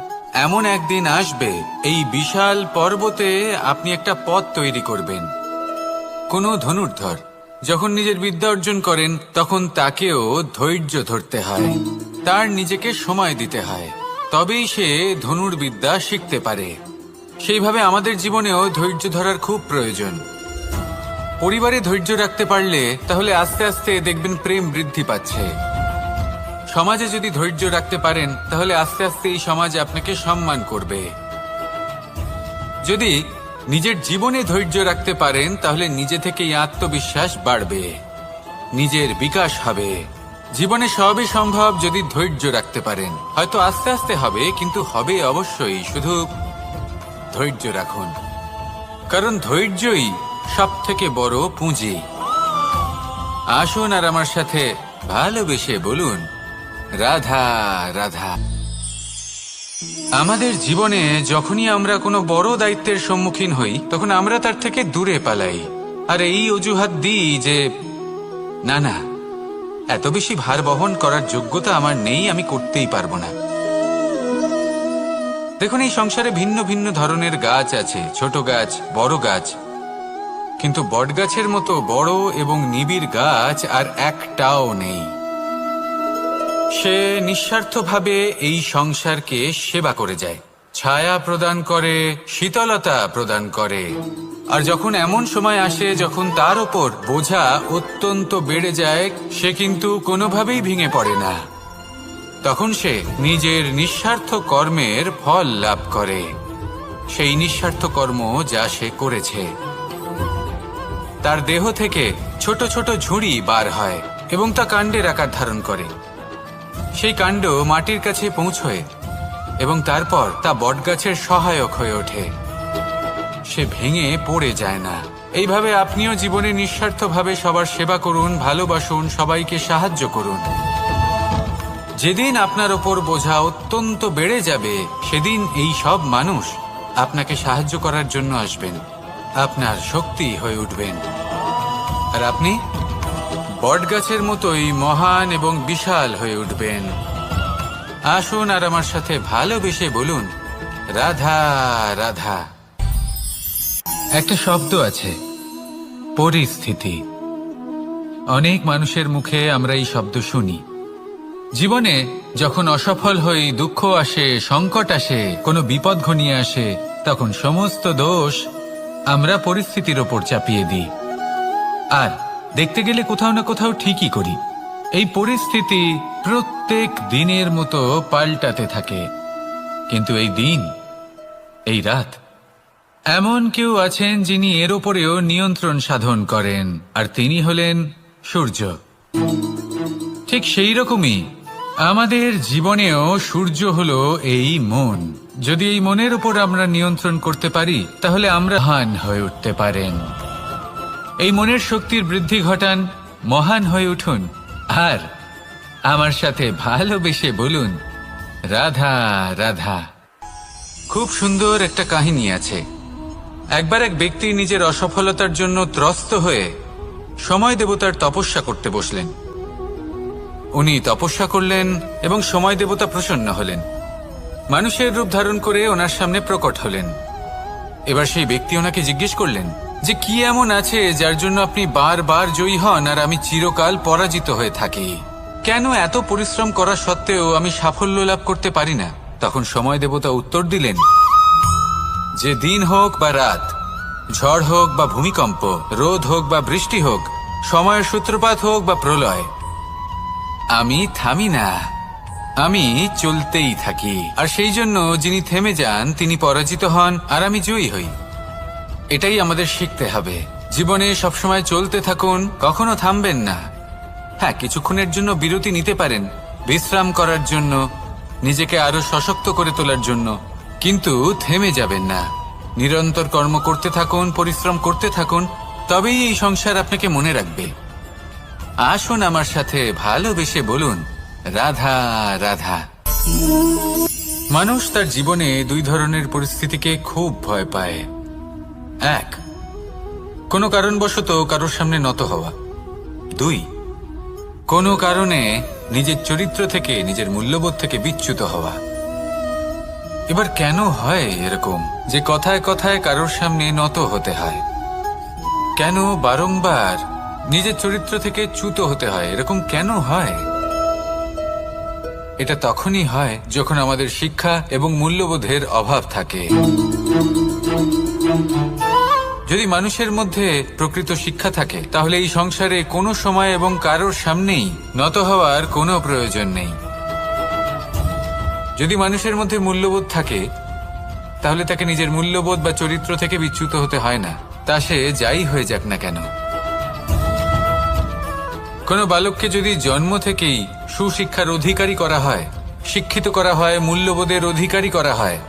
এমন একদিন আসবে এই বিশাল পর্বতে আপনি একটা পথ তৈরি করবেন। কোনো ধনুর্ধর যখন নিজের বিদ্যা অর্জন করেন, তখন তাকেও ধৈর্য ধরতে হয়, তার নিজেকে সময় দিতে হয়, তবেই সে ধনুর্বিদ্যা শিখতে পারে। সেইভাবে আমাদের জীবনেও ধৈর্য ধরার খুব প্রয়োজন। পরিবারে ধৈর্য রাখতে পারলে তাহলে আস্তে আস্তে দেখবেন প্রেম বৃদ্ধি পাচ্ছে। সমাজে যদি ধৈর্য রাখতে পারেন তাহলে আস্তে আস্তে এই সমাজ আপনাকে সম্মান করবে। যদি নিজের জীবনে ধৈর্য রাখতে পারেন তাহলে নিজে থেকেই আত্মবিশ্বাস বাড়বে, নিজের বিকাশ হবে। জীবনে সবই সম্ভব যদি ধৈর্য রাখতে পারেন। হয়তো আস্তে আস্তে হবে, কিন্তু হবে অবশ্যই। শুধু ধৈর্য রাখুন, কারণ ধৈর্যই সব থেকে বড় পুঁজি। আসুন আর আমার সাথে ভালোবেসে বলুন, রাধা রাধা। আমাদের জীবনে যখনই আমরা কোনো বড় দায়িত্বের সম্মুখীন হই, তখন আমরা তার থেকে দূরে পালাই আর এই অজুহাত দিই যে না না, এত বেশি ভার বহন করার যোগ্যতা আমার নেই, আমি করতেই পারবো না। দেখুন, এই সংসারে ভিন্ন ভিন্ন ধরনের গাছ আছে, ছোট গাছ, বড় গাছ, কিন্তু বটগাছের মতো বড় এবং নিবিড় গাছ আর একটাও নেই। সে নিঃস্বার্থভাবে এই সংসারকে সেবা করে যায়, ছায়া প্রদান করে, শীতলতা প্রদান করে। আর যখন এমন সময় আসে যখন তার ওপর বোঝা অত্যন্ত বেড়ে যায়, সে কিন্তু কোনোভাবেই ভেঙে পড়ে না। তখন সে নিজের নিঃস্বার্থ কর্মের ফল লাভ করে, সেই নিঃস্বার্থ কর্ম যা সে করেছে। তার দেহ থেকে ছোট ছোট ঝুড়ি বার হয় এবং তা কাণ্ডের আকার ধারণ করে। সেই কাণ্ড মাটির কাছে পৌঁছয় এবং তারপর তা বটগাছের সহায়ক হয়ে ওঠে, সে ভেঙে পড়ে যায় না। এইভাবে আপনিও জীবনে নিঃস্বার্থভাবে সবার সেবা করুন, ভালোবাসুন, সবাইকে সাহায্য করুন। যেদিন আপনার ওপর বোঝা অত্যন্ত বেড়ে যাবে, সেদিন এই সব মানুষ আপনাকে সাহায্য করার জন্য আসবেন, আপনার শক্তি হয়ে উঠবেন, আর আপনি বটগাছের মতোই মহান এবং বিশাল হয়ে উঠবেন। আসুন আর আমার সাথে ভালোবেসে বলুন, রাধা রাধা। একটা শব্দ আছে, পরিস্থিতি। অনেক মানুষের মুখে আমরা এই শব্দ শুনি, জীবনে যখন অসফল হই, দুঃখ আসে, সংকট আসে, কোনো বিপদ ঘনিয়ে আসে, তখন সমস্ত দোষ আমরা পরিস্থিতির ওপর চাপিয়ে দিই। আর দেখতে গেলে কোথাও না কোথাও ঠিকই করি। এই পরিস্থিতি প্রত্যেক দিনের মতো পাল্টাতে থাকে, কিন্তু এই দিন, এই রাত, এমন কেউ আছেন যিনি এর ওপরেও নিয়ন্ত্রণ সাধন করেন, আর তিনি হলেন সূর্য। ঠিক সেই রকমই আমাদের জীবনেও সূর্য হলো এই মন। যদি এই মনের উপর আমরা নিয়ন্ত্রণ করতে পারি, তাহলে আমরা মহান হয়ে উঠতে পারেন। এই মনের শক্তির বৃদ্ধি ঘটান, মহান হয়ে উঠুন, আর আমার সাথে ভালোবেসে বলুন, রাধা রাধা। খুব সুন্দর একটা কাহিনী আছে। একবার এক ব্যক্তি নিজের অসফলতার জন্য ত্রস্ত হয়ে সময় দেবতার তপস্যা করতে বসলেন। উনি তপস্যা করলেন এবং সময় দেবতা প্রসন্ন হলেন, মানুষের রূপ ধারণ করে ওনার সামনে প্রকট হলেন। এবার সেই ব্যক্তি ওনাকে জিজ্ঞেস করলেন যে কি এমন আছে যার জন্য আপনি বারবার জয়ী হন আর আমি চিরকাল পরাজিত হয়ে থাকি? কেন এত পরিশ্রম করা সত্ত্বেও আমি সাফল্য লাভ করতে পারি না? তখন সময় দেবতা উত্তর দিলেন যে দিন হোক বা রাত, ঝড় হোক বা ভূমিকম্প, রোদ হোক বা বৃষ্টি হোক, সময়ের সূত্রপাত হোক বা প্রলয়, আমি থামি না, আমি চলতেই থাকি। আর সেই জন্য যিনি থেমে যান তিনি পরাজিত হন আর আমি জয়ী হই। এটাই আমাদের শিখতে হবে। জীবনে সবসময় চলতে থাকুন, কখনো থামবেন না। হ্যাঁ, কিছুক্ষণের জন্য বিরতি নিতে পারেন, বিশ্রাম করার জন্য, নিজেকে আরো সশক্ত করে তোলার জন্য, কিন্তু থেমে যাবেন না। নিরন্তর কর্ম করতে থাকুন, পরিশ্রম করতে থাকুন, তবেই এই সংসার আপনাকে মনে রাখবে। আসুন আমার সাথে ভালোবেসে বলুন, রাধা রাধা। মানুষ তার জীবনে দুই ধরনের পরিস্থিতিকে খুব ভয় পায়। এক, কোনো কারণবশত কারোর সামনে নত হওয়া। দুই, কোনো কারণে নিজের চরিত্র থেকে, নিজের মূল্যবোধ থেকে বিচ্যুত হওয়া। এবার কেন হয় এরকম যে কথায় কথায় কারোর সামনে নত হতে হয়? কেন বারংবার নিজের চরিত্র থেকে চ্যুত হতে হয়? এরকম কেন হয়? এটা তখনই হয় যখন আমাদের শিক্ষা এবং মূল্যবোধের অভাব থাকে। যদি মানুষের মধ্যে প্রকৃত শিক্ষা থাকে, তাহলে এই সংসারে কোনো সময় এবং কারোর সামনেই নত হওয়ার কোনো প্রয়োজন নেই। যদি মানুষের মধ্যে মূল্যবোধ থাকে, তাহলে তাকে নিজের মূল্যবোধ বা চরিত্র থেকে বিচ্যুত হতে হয় না, তা সে যাই হয়ে যাক না কেন। কোনো বালককে যদি জন্ম থেকেই সুশিক্ষার অধিকারী করা হয়, শিক্ষিত করা হয়, মূল্যবোধের অধিকারী করা হয়,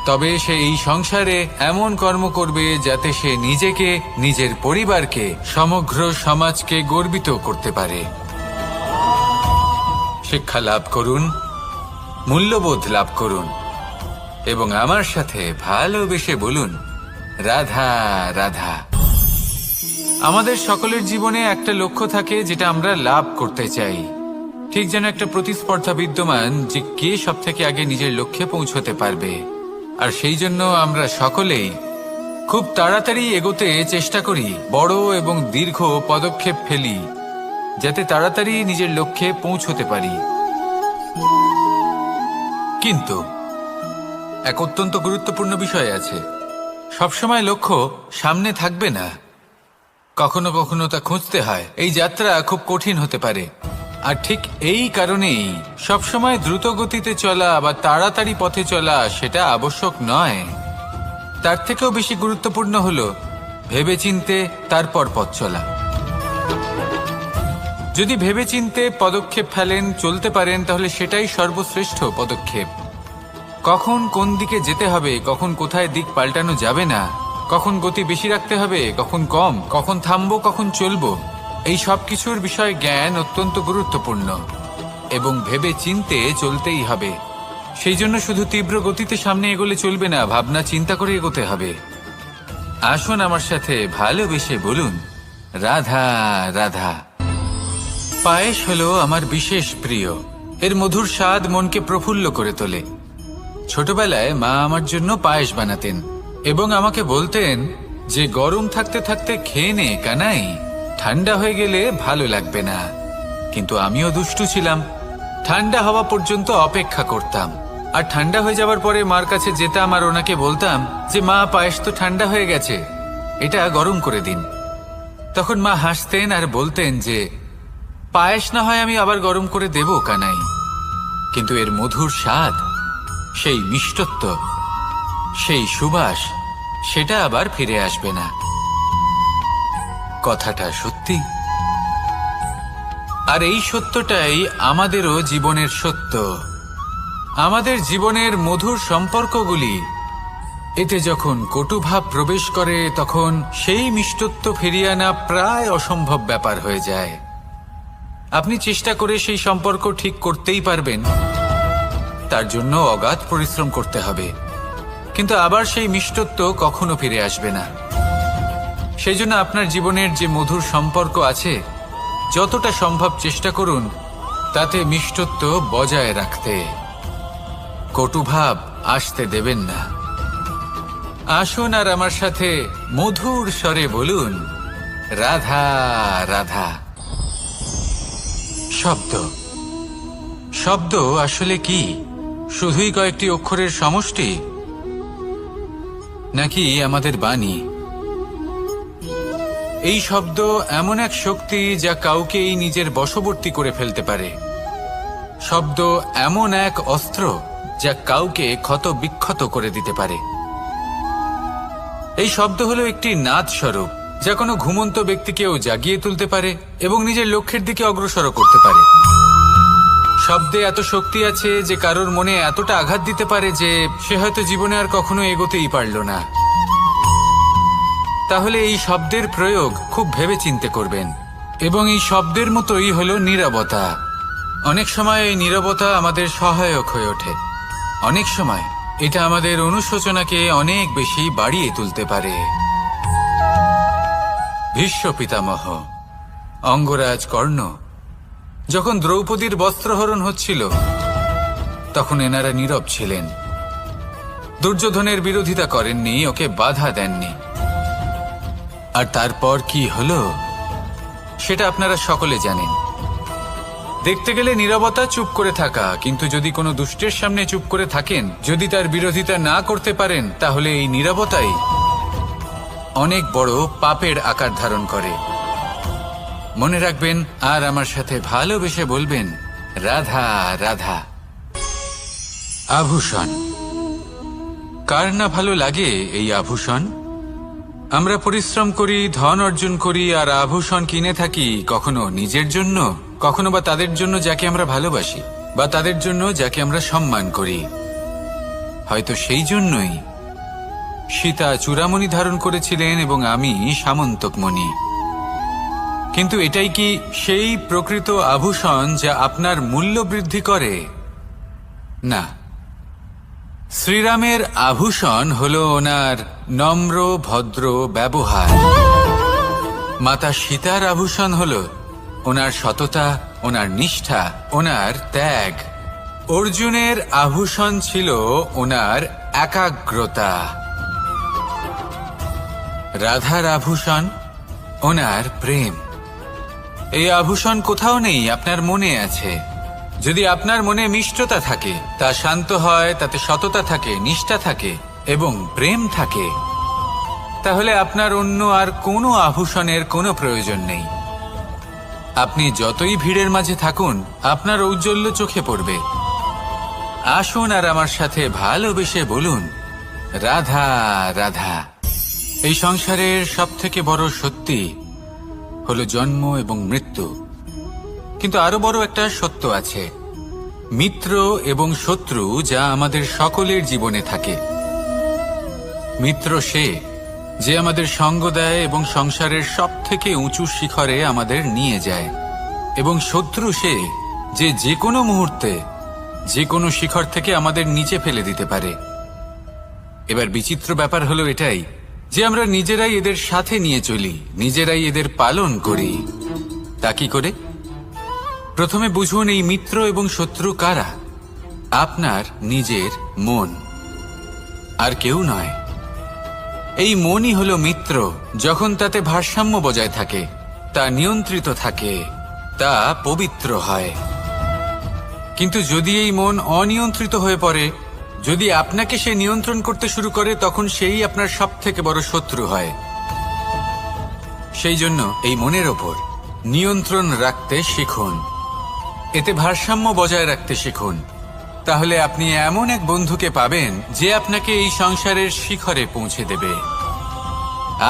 তবে সে এই সংসারে এমন কর্ম করবে যাতে সে নিজেকে, নিজের পরিবারকে, সমগ্র সমাজকে গর্বিত করতে পারে। শিক্ষা লাভ করুন, মূল্যবোধ লাভ করুন এবং আমার সাথে ভালোবেসে বলুন, রাধা রাধা। আমাদের সকলের জীবনে একটা লক্ষ্য থাকে যেটা আমরা লাভ করতে চাই। ঠিক যেন একটা প্রতিস্পর্ধা বিদ্যমান যে কে সব থেকে আগে নিজের লক্ষ্যে পৌঁছতে পারবে। আর সেই জন্য আমরা সকলেই খুব তাড়াতাড়ি এগোতে চেষ্টা করি, বড় এবং দীর্ঘ পদক্ষেপ ফেলি, যাতে তাড়াতাড়ি নিজের লক্ষ্যে পৌঁছতে পারি। কিন্তু এক অত্যন্ত গুরুত্বপূর্ণ বিষয় আছে, সবসময় লক্ষ্য সামনে থাকবে না, কখনো কখনো তা খুঁজতে হয়। এই যাত্রা খুব কঠিন হতে পারে, আর ঠিক এই কারণেই সবসময় দ্রুত গতিতে চলা বা তাড়াতাড়ি পথে চলা সেটা আবশ্যক নয়। তার থেকেও বেশি গুরুত্বপূর্ণ হলো ভেবেচিন্তে তারপর পথ চলা। যদি ভেবেচিন্তে পদক্ষেপ ফেলেন, চলতে পারেন, তাহলে সেটাই সর্বশ্রেষ্ঠ পদক্ষেপ। কখন কোন দিকে যেতে হবে, কখন কোথায় দিক পাল্টানো যাবে না, কখন গতি বেশি রাখতে হবে, কখন কম, কখন থামবো, কখন চলবো, এই সব কিছুর বিষয়ে জ্ঞান অত্যন্ত গুরুত্বপূর্ণ এবং ভেবে চিন্তে চলতেই হবে। সেই জন্য শুধু তীব্র গতিতে সামনে এগোলে চলবে না, ভাবনা চিন্তা করে এগোতে হবে। আসুন আমার সাথে ভালোবেসে বলুন, রাধা রাধা। পায়েস হলো আমার বিশেষ প্রিয়। এর মধুর স্বাদ মনকে প্রফুল্ল করে তোলে। ছোটবেলায় মা আমার জন্য পায়েস বানাতেন এবং আমাকে বলতেন যে গরম থাকতে থাকতে খেয়ে নে কানাই, ঠান্ডা হয়ে গেলে ভালো লাগবে না। কিন্তু আমিও দুষ্টু ছিলাম, ঠান্ডা হওয়া পর্যন্ত অপেক্ষা করতাম, আর ঠান্ডা হয়ে যাওয়ার পরে মার কাছে যেতাম আর ওনাকে বলতাম যে মা, পায়েস তো ঠান্ডা হয়ে গেছে, এটা গরম করে দিন। তখন মা হাসতেন আর বলতেন যে পায়েস না হয় আমি আবার গরম করে দেব কানাই, কিন্তু এর মধুর স্বাদ, সেই মিষ্টত্ব, সেই সুবাস, সেটা আবার ফিরে আসবে না। কথাটা সত্যি। আর এই সত্যটাই আমাদেরও জীবনের সত্য। আমাদের জীবনের মধুর সম্পর্কগুলি, এতে যখন কটুভাব প্রবেশ করে তখন সেই মিষ্টত্ব ফিরিয়ে আনা প্রায় অসম্ভব ব্যাপার হয়ে যায়। আপনি চেষ্টা করে সেই সম্পর্ক ঠিক করতেই পারবেন, তার জন্য অগাধ পরিশ্রম করতে হবে, কিন্তু আবার সেই মিষ্টত্ব কখনো ফিরে আসবে না। সেই জন্য আপনার জীবনের যে মধুর সম্পর্ক আছে, যতটা সম্ভব চেষ্টা করুন তাতে মিষ্টত্ব বজায় রাখতে। কটুভাব আসতে দেবেন না। আসুন আর আমার সাথে মধুর স্বরে বলুন, রাধা রাধা। শব্দ, শব্দ আসলে কি? শুধুই কয়েকটি অক্ষরের সমষ্টি, নাকি আমাদের বাণী? এই শব্দ এমন এক শক্তি যা কাউকেই নিজের বশবর্তী করে ফেলতে পারে। শব্দ এমন এক অস্ত্র যা কাউকে ক্ষত বিক্ষত করে দিতে পারে। এই শব্দ হলো একটি নাদ স্বরূপ যা কোনো ঘুমন্ত ব্যক্তিকেও জাগিয়ে তুলতে পারে এবং নিজের লক্ষ্যের দিকে অগ্রসর করতে পারে। শব্দে এত শক্তি আছে যে কারোর মনে এতটা আঘাত দিতে পারে যে সে হয়তো জীবনে আর কখনো এগোতেই পারল না। তাহলে এই শব্দের প্রয়োগ খুব ভেবেচিন্তে করবেন। এবং এই শব্দের মতোই হলো নীরবতা। অনেক সময় এই নীরবতা আমাদের সহায়ক হয়ে ওঠে। অনেক সময় এটা আমাদের অনুশোচনাকে অনেক বেশি বাড়িয়ে তুলতে পারে। ভীষ্ম পিতামহ, অঙ্গরাজ কর্ণ, যখন দ্রৌপদীর বস্ত্রহরণ হচ্ছিল তখন এনারা নীরব ছিলেন। দুর্যোধনের বিরোধিতা করেননি, ওকে বাধা দেননি। আর তারপর কি হলো সেটা আপনারা সকলে জানেন। দেখতে গেলে নীরবতা চুপ করে থাকা, কিন্তু যদি কোনো দুষ্টের সামনে চুপ করে থাকেন, যদি তার বিরোধিতা না করতে পারেন, তাহলে এই নীরবতাই অনেক বড় পাপের আকার ধারণ করে। মনে রাখবেন আর আমার সাথে ভালোবেসে বলবেন, রাধা রাধা। আভূষণ, কার না ভালো লাগে এই আভূষণ? আমরা পরিশ্রম করি, ধন অর্জন করি আর আভূষণ কিনে থাকি, কখনো নিজের জন্য, কখনো বা তাদের জন্য যাকে আমরা ভালোবাসি, বা তাদের জন্য যাকে আমরা সম্মান করি। হয়তো সেই জন্যই সীতা চূড়ামণি ধারণ করেছিলেন এবং আমি সামন্তকমণি। কিন্তু এটাই কি সেই প্রকৃত আভূষণ যা আপনার মূল্য বৃদ্ধি করে? না। শ্রীরামের আভূষণ হলো ওনার নম্র ভদ্র ব্যবহার। মাতা সীতার আভূষণ হলো ওনার সততা, ওনার নিষ্ঠা, ওনার ত্যাগ। অর্জুনের আভূষণ ছিল ওনার একাগ্রতা। রাধার আভূষণ ওনার প্রেম। এই আভূষণ কোথাও নেই, আপনার মনে আছে। যদি আপনার মনে মিষ্টতা থাকে, তা শান্ত হয়, তাতে সততা থাকে, নিষ্ঠা থাকে এবং প্রেম থাকে, তাহলে আপনার অন্য আর কোনো আভূষণের কোনো প্রয়োজন নেই। আপনি যতই ভিড়ের মাঝে থাকুন, আপনার ঔজ্জ্বল্য চোখে পড়বে। আসুন আর আমার সাথে ভালোবেসে বলুন, রাধা রাধা। এই সংসারের সবথেকে বড় সত্যি হলো জন্ম এবং মৃত্যু, কিন্তু আরো বড় একটা সত্য আছে, মিত্র এবং শত্রু, যা আমাদের সকলের জীবনে থাকে। মিত্র সে যে আমাদের সঙ্গ দেয় এবং সংসারের সবথেকে উঁচু শিখরে আমাদের নিয়ে যায়, এবং শত্রু সে যে যে কোনো মুহূর্তে যে কোনো শিখর থেকে আমাদের নিচে ফেলে দিতে পারে। এবার বিচিত্র ব্যাপার হলো এটাই যে আমরা নিজেরাই এদের সাথে নিয়ে চলি, নিজেরাই এদের পালন করি। তা কি করে? প্রথমে বুঝুন এই মিত্র এবং শত্রু কারা। আপনার নিজের মন, আর কেউ নয়। এই মনই হলো মিত্র যখন তাতে ভারসাম্য বজায় থাকে, তা নিয়ন্ত্রিত থাকে, তা পবিত্র হয়। কিন্তু যদি এই মন অনিয়ন্ত্রিত হয়ে পড়ে, যদি আপনাকে সে নিয়ন্ত্রণ করতে শুরু করে, তখন সেই আপনার সবথেকে বড় শত্রু হয়। সেই জন্য এই মনের ওপর নিয়ন্ত্রণ রাখতে শিখুন, এতে ভারসাম্য বজায় রাখতে শিখুন। তাহলে আপনি এমন এক বন্ধুকে পাবেন যে আপনাকে এই সংসারের শিখরে পৌঁছে দেবে।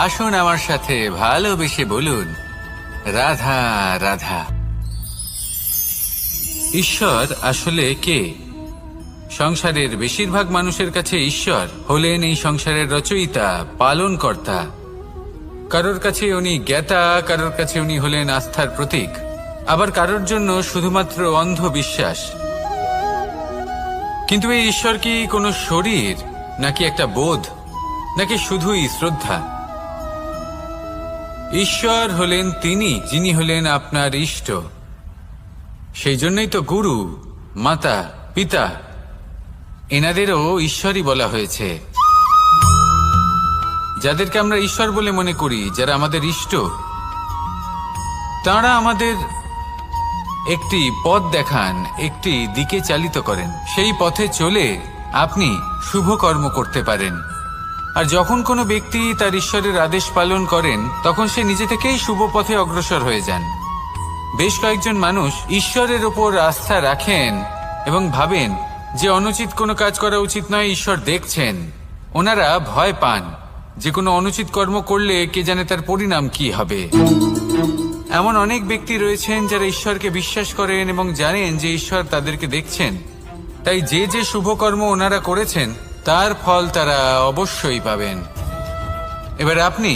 আসুন আমার সাথে ভালোবেসে বলুন, রাধা রাধা। ঈশ্বর আসলে কে? সংসারের বেশিরভাগ মানুষের কাছে ঈশ্বর হলেন এই সংসারের রচয়িতা, পালনকর্তা। কারোর কাছে উনি জ্ঞাতা, কারোর কাছে উনি হলেন আস্থার প্রতীক, আবার কারোর জন্য শুধুমাত্র অন্ধ বিশ্বাস। কিন্তু এই ঈশ্বর কি কোনো শরীর, নাকি একটা বোধ, নাকি শুধুই শ্রদ্ধা? ঈশ্বর হলেন তিনি যিনি হলেন আপনার ইষ্ট। সেই জন্যই তো গুরু, মাতা, পিতা এনাদেরও ঈশ্বরই বলা হয়েছে। যাদেরকে আমরা ঈশ্বর বলে মনে করি, যারা আমাদের ইষ্ট, তাঁরা আমাদের একটি পথ দেখান, একটি দিকে চালিত করেন। সেই পথে চলে আপনি শুভ কর্ম করতে পারেন। আর যখন কোনো ব্যক্তি তার ঈশ্বরের আদেশ পালন করেন, তখন সে নিজে থেকেই শুভ পথে অগ্রসর হয়ে যান। বেশ কয়েকজন মানুষ ঈশ্বরের ওপর আস্থা রাখেন এবং ভাবেন যে অনুচিত কোনো কাজ করা উচিত নয়, ঈশ্বর দেখছেন। ওনারা ভয় পান যে কোনো অনুচিত কর্ম করলে কে জানে তার পরিণাম কি হবে। এমন অনেক ব্যক্তি রয়েছেন যারা ঈশ্বরকে বিশ্বাস করেন এবং জানেন যে ঈশ্বর তাদেরকে দেখছেন। তাই যে যে শুভ কর্ম ওনারা করেছেন তার ফল তারা অবশ্যই পাবেন। এবার আপনি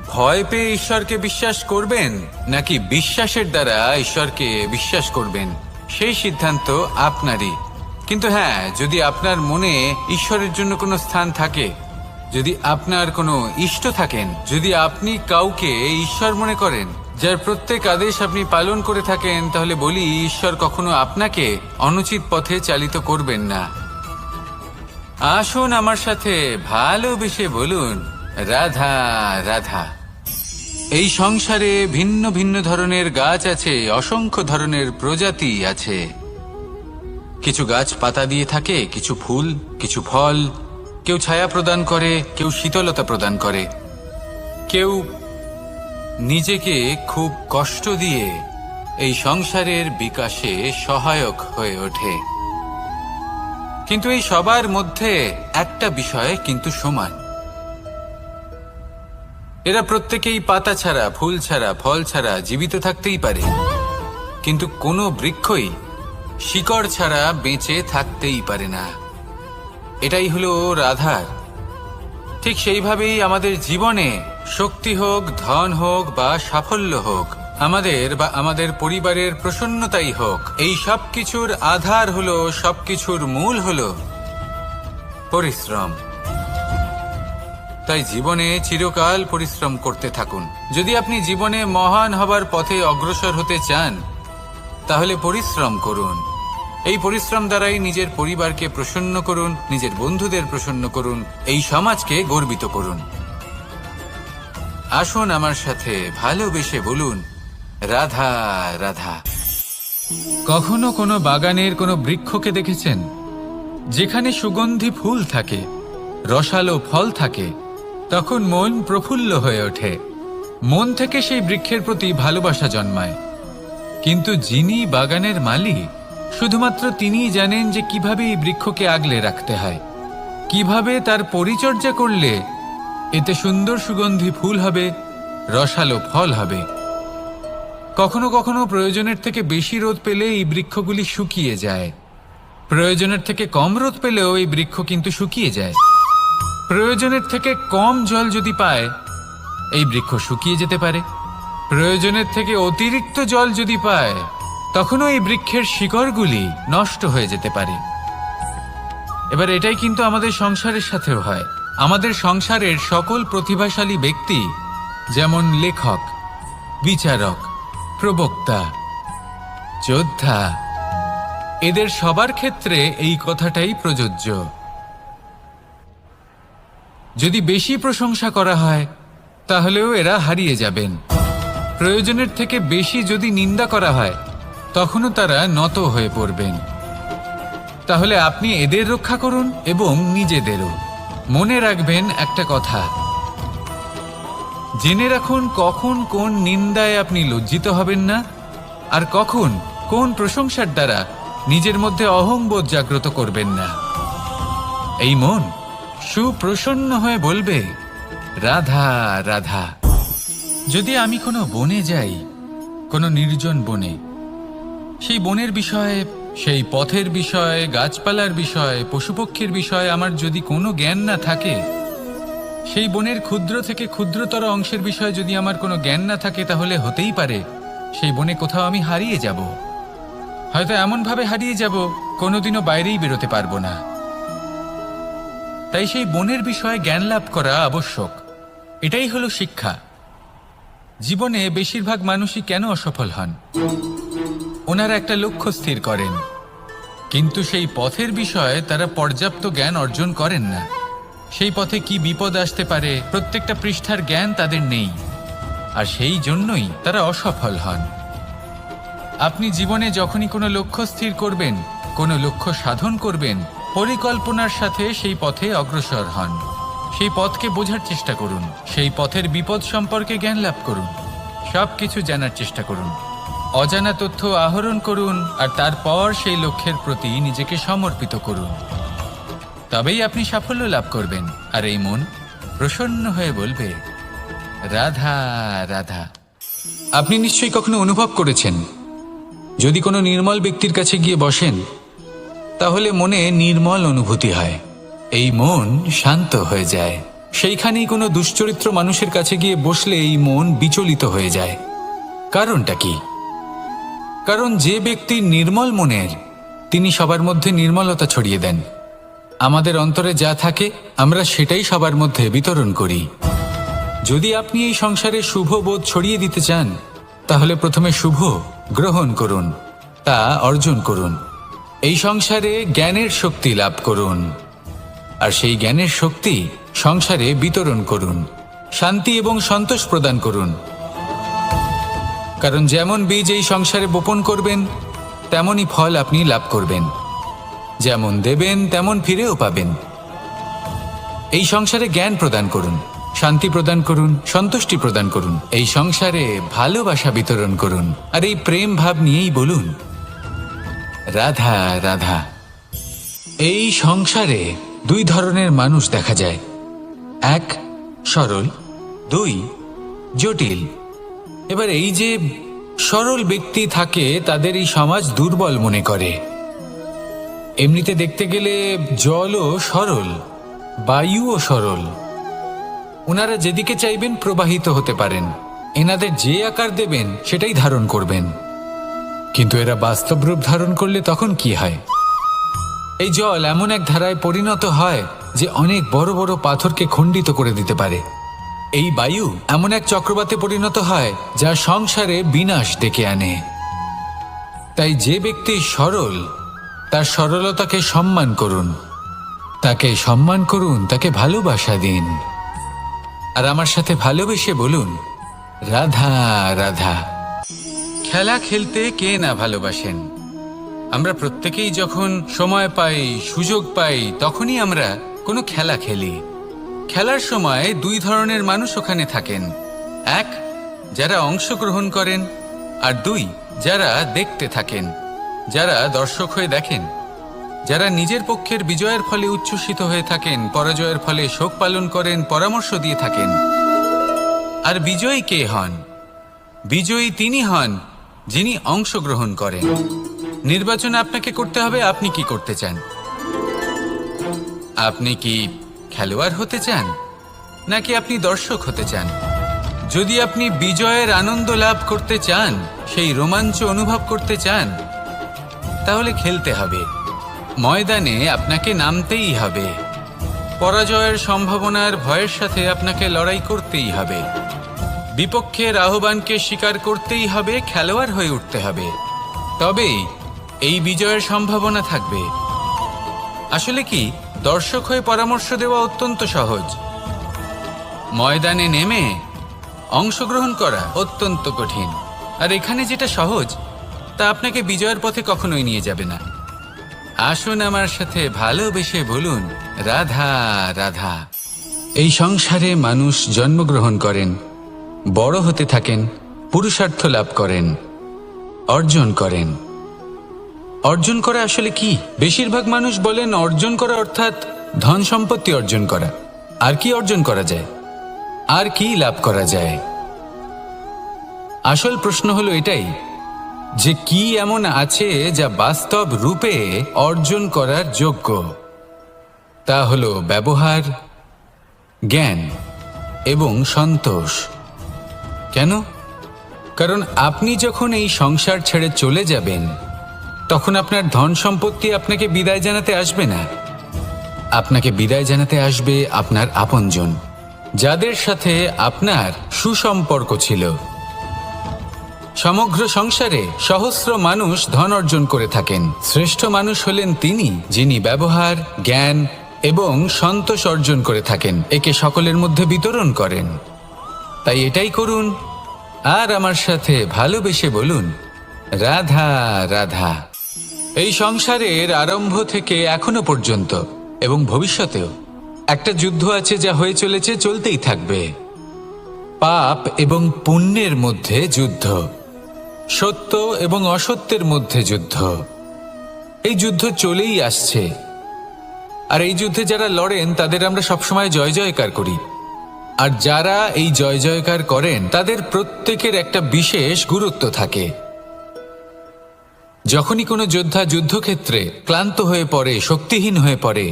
ভয় পেয়ে ঈশ্বরকে বিশ্বাস করবেন, নাকি বিশ্বাসের দ্বারা ঈশ্বরকে বিশ্বাস করবেন, সেই সিদ্ধান্ত আপনারই। কিন্তু হ্যাঁ, যদি আপনার মনে ঈশ্বরের জন্য কোনো স্থান থাকে, যদি আপনার কোনো ইষ্ট থাকেন, যদি আপনি কাউকে ঈশ্বর মনে করেন, যার প্রত্যেক আদেশ আপনি পালন করে থাকেন, তাহলে বলি, ঈশ্বর কখনো আপনাকে অনুচিত পথে চালিত করবেন না। আসুন আমার সাথে ভালোবেসে বলুন, রাধা রাধা। এই সংসারে ভিন্ন ভিন্ন ধরনের গাছ আছে, অসংখ্য ধরনের প্রজাতি আছে। কিছু গাছ পাতা দিয়ে থাকে, কিছু ফুল, কিছু ফল। কেউ ছায়া প্রদান করে, কেউ শীতলতা প্রদান করে, কেউ নিজেকে খুব কষ্ট দিয়ে এই সংসারের বিকাশে সহায়ক হয়ে ওঠে। কিন্তু এই সবার মধ্যে একটা বিষয় কিন্তু সমান, এরা প্রত্যেকেই পাতা ছাড়া, ফুল ছাড়া, ফল ছাড়া জীবিত থাকতেই পারে, কিন্তু কোনো বৃক্ষই শিকড় ছাড়া বেঁচে থাকতেই পারে না। এটাই হলো রাধার। ঠিক সেইভাবেই আমাদের জীবনে শক্তি হোক, ধন হোক বা সাফল্য হোক, আমাদের বা আমাদের পরিবারের প্রসন্নতাই হোক, এই সব কিছুর আধার হলো, সবকিছুর মূল হলো পরিশ্রম। তাই জীবনে চিরকাল পরিশ্রম করতে থাকুন। যদি আপনি জীবনে মহান হবার পথে অগ্রসর হতে চান, তাহলে পরিশ্রম করুন। এই পরিশ্রম দ্বারাই নিজের পরিবারকে প্রসন্ন করুন, নিজের বন্ধুদের প্রসন্ন করুন, এই সমাজকে গর্বিত করুন। আসুন আমার সাথে ভালোবেসে বলুন, রাধা রাধা। কখনো কোনো বাগানের কোনো বৃক্ষকে দেখেছেন যেখানে সুগন্ধি ফুল থাকে, রসালো ফল থাকে? তখন মন প্রফুল্ল হয়ে ওঠে, মন থেকে সেই বৃক্ষের প্রতি ভালোবাসা জন্মায়। কিন্তু যিনি বাগানের মালিক, শুধুমাত্র তিনিই জানেন যে কিভাবে এই বৃক্ষকে আগলে রাখতে হয়, কিভাবে তার পরিচর্যা করলে এতে সুন্দর সুগন্ধি ফুল হবে, রসালো ফল হবে। কখনো কখনো প্রয়োজনের থেকে বেশি রোদ পেলে এই বৃক্ষগুলি শুকিয়ে যায়, প্রয়োজনের থেকে কম রোদ পেলেও এই বৃক্ষ কিন্তু শুকিয়ে যায়। প্রয়োজনের থেকে কম জল যদি পায়, এই বৃক্ষ শুকিয়ে যেতে পারে। প্রয়োজনের থেকে অতিরিক্ত জল যদি পায়, তখনও এই বৃক্ষের শিকড়গুলি নষ্ট হয়ে যেতে পারে। এবার এটাই কিন্তু আমাদের সংসারের সাথেও হয়। আমাদের সংসারের সকল প্রতিভাশালী ব্যক্তি, যেমন লেখক, বিচারক, প্রবক্তা, যোদ্ধা, এদের সবার ক্ষেত্রে এই কথাটাই প্রযোজ্য। যদি বেশি প্রশংসা করা হয়, তাহলেও এরা হারিয়ে যাবেন। প্রয়োজনের থেকে বেশি যদি নিন্দা করা হয়, তখনও তারা নত হয়ে পড়বেন। তাহলে আপনি এদের রক্ষা করুন এবং নিজেদেরও। মনে রাখবেন একটা কথা, জেনে রাখুন কখন কোন নিন্দায় আপনি লজ্জিত হবেন না, আর কখন কোন প্রশংসার দ্বারা নিজের মধ্যে অহংবোধ জাগ্রত করবেন না। এই মন সুপ্রসন্ন হয়ে বলবে, রাধা রাধা। যদি আমি কোনো বনে যাই, কোনো নির্জন বনে, সেই বনের বিষয়ে, সেই পথের বিষয়ে, গাছপালার বিষয়ে, পশুপক্ষীর বিষয়ে আমার যদি কোনো জ্ঞান না থাকে, সেই বনের ক্ষুদ্র থেকে ক্ষুদ্রতর অংশের বিষয়ে যদি আমার কোনো জ্ঞান না থাকে, তাহলে হতেই পারে সেই বনে কোথাও আমি হারিয়ে যাব। হয়তো এমনভাবে হারিয়ে যাব কোনোদিনও বাইরেই বেরোতে পারবো না। তাই সেই বনের বিষয়ে জ্ঞান লাভ করা আবশ্যক। এটাই হলো শিক্ষা। জীবনে বেশিরভাগ মানুষই কেন অসফল হন? ওনারা একটা লক্ষ্য স্থির করেন, কিন্তু সেই পথের বিষয়ে তারা পর্যাপ্ত জ্ঞান অর্জন করেন না। সেই পথে কি বিপদ আসতে পারে প্রত্যেকটা পৃষ্ঠার জ্ঞান তাদের নেই, আর সেই জন্যই তারা অসফল হন। আপনি জীবনে যখনই কোনো লক্ষ্য স্থির করবেন, কোনো লক্ষ্য সাধন করবেন, পরিকল্পনার সাথে সেই পথে অগ্রসর হন। সেই পথকে বোঝার চেষ্টা করুন, সেই পথের বিপদ সম্পর্কে জ্ঞান লাভ করুন, সব কিছু জানার চেষ্টা করুন, অজানা তথ্য আহরণ করুন, আর তারপর সেই লক্ষ্যের প্রতি নিজেকে সমর্পিত করুন। তবেই আপনি সাফল্য লাভ করবেন। আর এই মন প্রসন্ন হয়ে বলবে, রাধা রাধা। আপনি নিশ্চয়ই কখনো অনুভব করেছেন, যদি কোনো নির্মল ব্যক্তির কাছে গিয়ে বসেন, তাহলে মনে নির্মল অনুভূতি হয়, এই মন শান্ত হয়ে যায়। সেইখানেই কোনো দুশ্চরিত্র মানুষের কাছে গিয়ে বসলে এই মন বিচলিত হয়ে যায়। কারণটা কি? কারণ যে ব্যক্তি নির্মল মনের, তিনি সবার মধ্যে নির্মলতা ছড়িয়ে দেন। আমাদের অন্তরে যা থাকে আমরা সেটাই সবার মধ্যে বিতরণ করি। যদি আপনি এই সংসারে শুভ বোধ ছড়িয়ে দিতে চান, তাহলে প্রথমে শুভ গ্রহণ করুন, তা অর্জন করুন। এই সংসারে জ্ঞানের শক্তি লাভ করুন, আর সেই জ্ঞানের শক্তি সংসারে বিতরণ করুন। শান্তি এবং সন্তোষ প্রদান করুন। কারণ যেমন বীজ এই সংসারে বপন করবেন, তেমনই ফল আপনি লাভ করবেন। যেমন দেবেন তেমন ফিরেও পাবেন। এই সংসারে জ্ঞান প্রদান করুন, শান্তি প্রদান করুন, সন্তুষ্টি প্রদান করুন। এই সংসারে ভালোবাসা বিতরণ করুন, আর এই প্রেম ভাব নিয়েই বলুন, রাধা রাধা। এই সংসারে দুই ধরনের মানুষ দেখা যায়, এক সরল, দুই জটিল। এবার এই যে সরল ব্যক্তি থাকে, তাদের এই সমাজ দুর্বল মনে করে। এমনিতে দেখতে গেলে জলও সরল, বায়ুও সরল। ওনারা যেদিকে চাইবেন প্রবাহিত হতে পারেন, এনাদের যে আকার দেবেন সেটাই ধারণ করবেন। কিন্তু এরা বাস্তব রূপ ধারণ করলে তখন কি হয়? এই জল এমন এক ধারায় পরিণত হয় যে অনেক বড় বড় পাথরকে খণ্ডিত করে দিতে পারে। এই বায়ু এমন এক চক্রবাতে পরিণত হয় যা সংসারে বিনাশ ডেকে আনে। তাই যে ব্যক্তি সরল, তার সরলতাকে সম্মান করুন, তাকে সম্মান করুন, তাকে ভালোবাসা দিন। আর আমার সাথে ভালোবেসে বলুন, রাধা রাধা। খেলা খেলতে কে না ভালোবাসেন? আমরা প্রত্যেকেই যখন সময় পাই, সুযোগ পাই, তখনই আমরা কোনো খেলা খেলি। খেলার সময় দুই ধরনের মানুষ ওখানে থাকেন, এক যারা অংশগ্রহণ করেন, আর দুই যারা দেখতে থাকেন, যারা দর্শক হয়ে দেখেন, যারা নিজের পক্ষের বিজয়ের ফলে উচ্ছ্বসিত হয়ে থাকেন, পরাজয়ের ফলে শোক পালন করেন, পরামর্শ দিয়ে থাকেন। আর বিজয়ী কে হন? বিজয়ী তিনি হন যিনি অংশগ্রহণ করেন। নির্বাচন আপনাকে করতে হবে, আপনি কি করতে চান? আপনি কি খেলোয়াড় হতে চান, নাকি আপনি দর্শক হতে চান? যদি আপনি বিজয়ের আনন্দ লাভ করতে চান, সেই রোমাঞ্চ অনুভব করতে চান, তাহলে খেলতে হবে। ময়দানে আপনাকে নামতেই হবে। পরাজয়ের সম্ভাবনার ভয়ের সাথে আপনাকে লড়াই করতেই হবে। বিপক্ষের আহ্বানকে স্বীকার করতেই হবে, খেলোয়াড় হয়ে উঠতে হবে। তবেই এই বিজয়ের সম্ভাবনা থাকবে। আসলে কি, দর্শক হয়ে পরামর্শ দেওয়া অত্যন্ত সহজ, ময়দানে নেমে অংশগ্রহণ করা অত্যন্ত কঠিন। আর এখানে যেটা সহজ, তা আপনাকে বিজয়ের পথে কখনোই নিয়ে যাবে না। আসুন আমার সাথে ভালোবেসে বলুন, রাধা রাধা। এই সংসারে মানুষ জন্মগ্রহণ করেন, বড় হতে থাকেন, পুরুষার্থ লাভ করেন, অর্জন করেন। অর্জন করা আসলে কি? বেশিরভাগ মানুষ বলেন অর্জন করা অর্থাৎ ধন সম্পত্তি অর্জন করা। আর কি অর্জন করা যায়? আর কি লাভ করা যায়? আসল প্রশ্ন হলো এটাই যে কি এমন আছে যা বাস্তব রূপে অর্জন করার যোগ্য। তা হলো ব্যবহার, জ্ঞান এবং সন্তোষ। কেন? কারণ আপনি যখন এই সংসার ছেড়ে চলে যাবেন তখন আপনার ধন সম্পত্তি আপনাকে বিদায় জানাতে আসবে না। আপনাকে বিদায় জানাতে আসবে আপনার আপনজন, যাদের সাথে আপনার সুসম্পর্ক ছিল। সমগ্র সংসারে সহস্র মানুষ ধন অর্জন করে থাকেন। শ্রেষ্ঠ মানুষ হলেন তিনি যিনি ব্যবহার, জ্ঞান এবং সন্তোষ অর্জন করে থাকেন, একে সকলের মধ্যে বিতরণ করেন। তাই এটাই করুন আর আমার সাথে ভালোবেসে বলুন, রাধা রাধা। এই সংসারের আরম্ভ থেকে এখনো পর্যন্ত এবং ভবিষ্যতেও একটা যুদ্ধ আছে যা হয়ে চলেছে, চলতেই থাকবে। পাপ এবং পুণ্যের মধ্যে যুদ্ধ, সত্য এবং অসত্যের মধ্যে যুদ্ধ। এই যুদ্ধ চলেই আসছে, আর এই যুদ্ধে যারা লড়েন তাদের আমরা সবসময় জয় জয়কার করি। আর যারা এই জয় জয়কার করেন তাদের প্রত্যেকের একটা বিশেষ গুরুত্ব থাকে। যখনই কোনো যোদ্ধা যুদ্ধক্ষেত্রে ক্লান্ত হয়ে পড়ে, শক্তিহীন হয়ে পড়ে,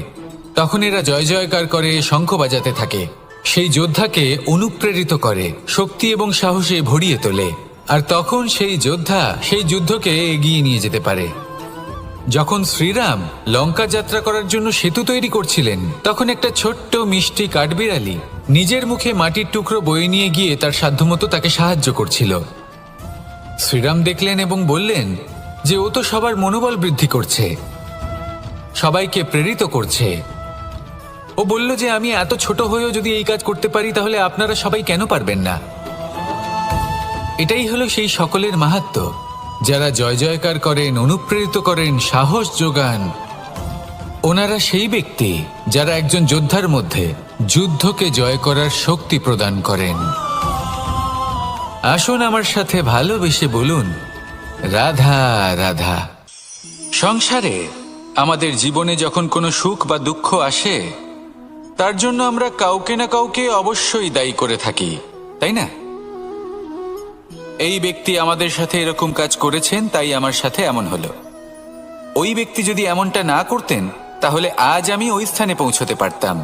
তখন এরা জয় জয়কার করে, শঙ্খ বাজাতে থাকে, সেই যোদ্ধাকে অনুপ্রেরিত করে, শক্তি এবং সাহসে ভরিয়ে তোলে। আর তখন সেই যোদ্ধা সেই যুদ্ধকে এগিয়ে নিয়ে যেতে পারে। যখন শ্রীরাম লঙ্কা যাত্রা করার জন্য সেতু তৈরি করছিলেন, তখন একটা ছোট্ট মিষ্টি কাঠবিড়ালি নিজের মুখে মাটির টুকরো বয়ে নিয়ে গিয়ে তার সাধ্যমতো তাকে সাহায্য করছিল। শ্রীরাম দেখলেন এবং বললেন যে ও তো সবার মনোবল বৃদ্ধি করছে, সবাইকে প্রেরিত করছে। ও বলল যে আমি এত ছোট হয়েও যদি এই কাজ করতে পারি, তাহলে আপনারা সবাই কেন পারবেন না? এটাই হলো সেই সকলের মাহাত্ম্য, যারা জয় জয়কার করেন, অনুপ্রেরিত করেন, সাহস যোগান। ওনারা সেই ব্যক্তি যারা একজন যোদ্ধার মধ্যে যুদ্ধকে জয় করার শক্তি প্রদান করেন। আসুন আমার সাথে ভালোবেসে বলুন, রাধা রাধা। সংসারে আমাদের জীবনে যখন কোনো সুখ বা দুঃখ আসে, তার জন্য আমরা কাউকে না কাউকে অবশ্যই দায়ী করে থাকি, তাই না? এই ব্যক্তি আমাদের সাথে এরকম কাজ করেছেন, তাই আমার সাথে এমন হলো। ওই ব্যক্তি যদি এমনটা না করতেন, তাহলে আজ আমি ওই স্থানে পৌঁছতে পারতাম।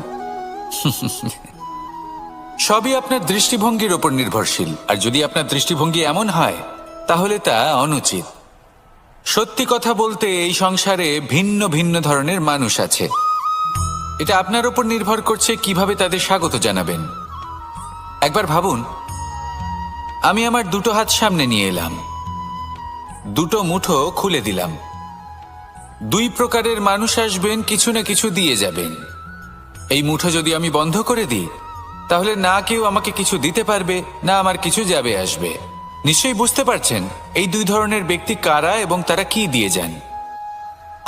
সবই আপনার দৃষ্টিভঙ্গির ওপর নির্ভরশীল। আর যদি আপনার দৃষ্টিভঙ্গি এমন হয়, তাহলে তা অনুচিত। সত্যি কথা বলতে এই সংসারে ভিন্ন ভিন্ন ধরনের মানুষ আছে। এটা আপনার ওপর নির্ভর করছে কিভাবে তাদের স্বাগত জানাবেন। একবার ভাবুন, আমি আমার দুটো হাত সামনে নিয়ে এলাম, দুটো মুঠো খুলে দিলাম। দুই প্রকারের মানুষ আসবেন, কিছু না কিছু দিয়ে যাবেন। এই মুঠো যদি আমি বন্ধ করে দিই, তাহলে না কেউ আমাকে কিছু দিতে পারবে, না আমার কিছু যাবে আসবে। নিশ্চয়ই বুঝতে পারছেন এই দুই ধরনের ব্যক্তি কারা এবং তারা কি দিয়ে যান।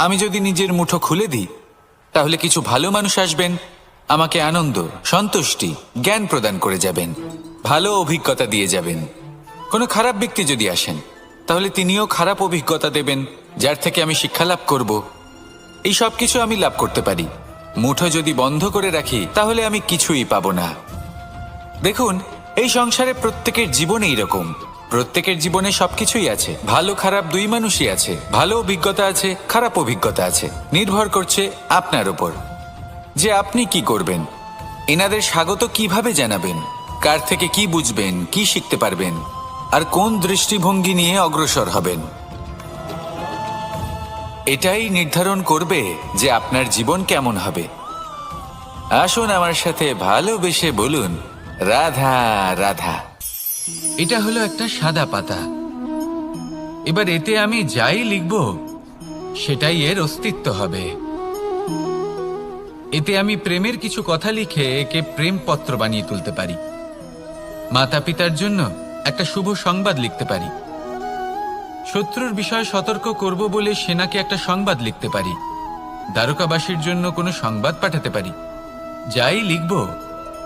আমি যদি নিজের মুঠো খুলে দিই, তাহলে কিছু ভালো মানুষ আসবেন, আমাকে আনন্দ, সন্তুষ্টি, জ্ঞান প্রদান করে যাবেন, ভালো অভিজ্ঞতা দিয়ে যাবেন। কোনো খারাপ ব্যক্তি যদি আসেন, তাহলে তিনিও খারাপ অভিজ্ঞতা দেবেন, যার থেকে আমি শিক্ষা লাভ করব। এই সব কিছু আমি লাভ করতে পারি। মুঠো যদি বন্ধ করে রাখি, তাহলে আমি কিছুই পাবো না। দেখুন, এই সংসারে প্রত্যেকের জীবনে এইরকম। প্রত্যেকের জীবনে সবকিছুই আছে, ভালো খারাপ দুই মানুষই আছে। ভালো অভিজ্ঞতা আছে, খারাপ অভিজ্ঞতা আছে। নির্ভর করছে আপনার উপর যে আপনি কি করবেন, এনাদের স্বাগত কিভাবে জানাবেন, কার থেকে কি বুঝবেন, কি শিখতে পারবেন, আর কোন দৃষ্টিভঙ্গি নিয়ে অগ্রসর হবেন। এটাই নির্ধারণ করবে যে আপনার জীবন কেমন হবে। আসুন আমার সাথে ভালোবেসে বলুন, রাধা রাধা। এটা হলো একটা সাদা পাতা। এবার এতে আমি যাই লিখব, সেটাই এর অস্তিত্ব হবে। এতে আমি প্রেমের কিছু কথা লিখে একে প্রেমপত্র বানিয়ে তুলতে পারি। মাতা পিতার জন্য একটা শুভ সংবাদ লিখতে পারি। শত্রুর বিষয়ে সতর্ক করব বলে সেনাকে একটা সংবাদ লিখতে পারি। দ্বারকাবাসীর জন্য কোনো সংবাদ পাঠাতে পারি। যাই লিখব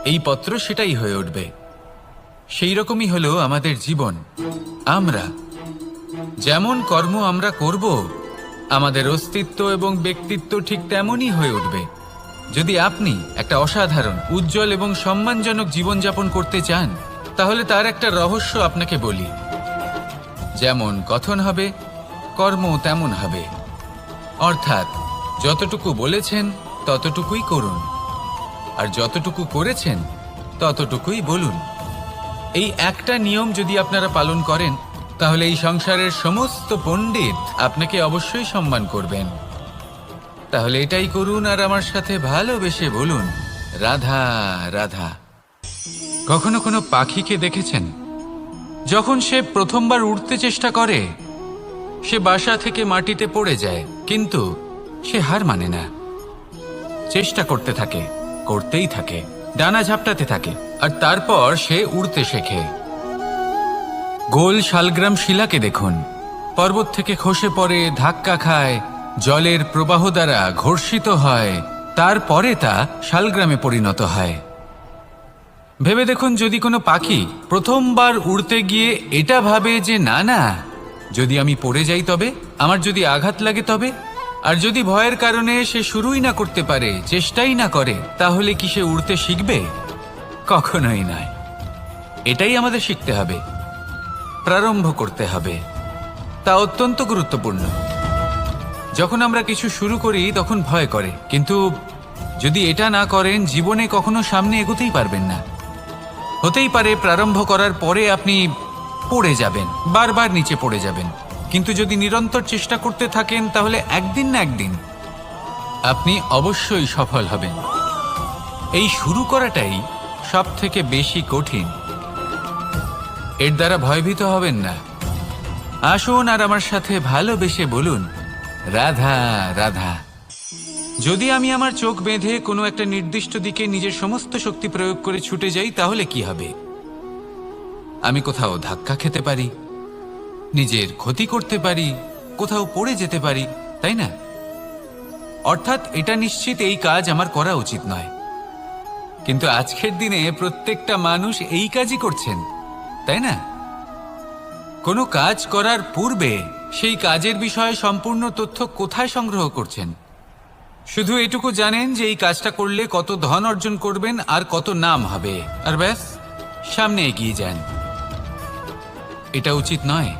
এই পত্র সেটাই হয়ে উঠবে। সেই রকমই হলো আমাদের জীবন। আমরা যেমন কর্ম আমরা করব, আমাদের অস্তিত্ব এবং ব্যক্তিত্ব ঠিক তেমনই হয়ে উঠবে। যদি আপনি একটা অসাধারণ, উজ্জ্বল এবং সম্মানজনক জীবনযাপন করতে চান, তাহলে তার একটা রহস্য আপনাকে বলি। যেমন কথন হবে, কর্ম তেমন হবে। অর্থাৎ যতটুকু বলেছেন ততটুকুই করুন, আর যতটুকু করেছেন ততটুকুই বলুন। এই একটা নিয়ম যদি আপনারা পালন করেন, তাহলে এই সংসারের সমস্ত পণ্ডিত আপনাকে অবশ্যই সম্মান করবেন। তাহলে এটাই করুন আর আমার সাথে ভালোবেসে বলুন, রাধা রাধা। কখনো কোনো পাখিকে দেখেছেন? যখন সে প্রথমবার উড়তে চেষ্টা করে, সে বাসা থেকে মাটিতে পড়ে যায়, কিন্তু সে হার মানে না। চেষ্টা করতে থাকে, করতেই থাকে, ডানা ঝাপটাতে থাকে, আর তারপর সে উড়তে শেখে। গোল শালগ্রাম শিলাকে দেখুন, পর্বত থেকে খসে পড়ে, ধাক্কা খায়, জলের প্রবাহ দ্বারা ঘর্ষিত হয়, তারপরে তা শালগ্রামে পরিণত হয়। ভেবে দেখুন, যদি কোনো পাখি প্রথমবার উড়তে গিয়ে এটা ভাবে যে না না, যদি আমি পড়ে যাই তবে, আমার যদি আঘাত লাগে তবে, আর যদি ভয়ের কারণে সে শুরুই না করতে পারে, চেষ্টাই না করে, তাহলে কি সে উড়তে শিখবে? কখনোই নয়। এটাই আমাদের শিখতে হবে, প্রারম্ভ করতে হবে। তা অত্যন্ত গুরুত্বপূর্ণ। যখন আমরা কিছু শুরু করি তখন ভয় করে, কিন্তু যদি এটা না করেন, জীবনে কখনো সামনে এগোতেই পারবেন না। হতেই পারে প্রারম্ভ করার পরে আপনি পড়ে যাবেন, বারবার নিচে পড়ে যাবেন, কিন্তু যদি নিরন্তর চেষ্টা করতে থাকেন, তাহলে একদিন না একদিন আপনি অবশ্যই সফল হবেন। এই শুরু করাটাই সব থেকে বেশি কঠিন। এর দ্বারা ভয়ভীত হবেন না। আসুন আর আমার সাথে ভালোবেসে বলুন, রাধা রাধা। যদি আমি আমার চোখ বেঁধে কোনো একটা নির্দিষ্ট দিকে নিজের সমস্ত শক্তি প্রয়োগ করে ছুটে যাই, তাহলে কি হবে? আমি কোথাও ধাক্কা খেতে পারি, নিজের ক্ষতি করতে পারি, কোথাও পড়ে যেতে পারি, তাই না? অর্থাৎ এটা নিশ্চিত এই কাজ আমার করা উচিত নয়। কিন্তু আজকের দিনে প্রত্যেকটা মানুষ এই কাজই করছেন, তাই না? কোনো কাজ করার পূর্বে সেই কাজের বিষয়ে সম্পূর্ণ তথ্য কোথায় সংগ্রহ করছেন? শুধু এটুকু জানেন যে এই কাজটা করলে কত ধন অর্জন করবেন আর কত নাম হবে, আর ব্যাস সামনে এগিয়ে যান। এটা উচিত নয়।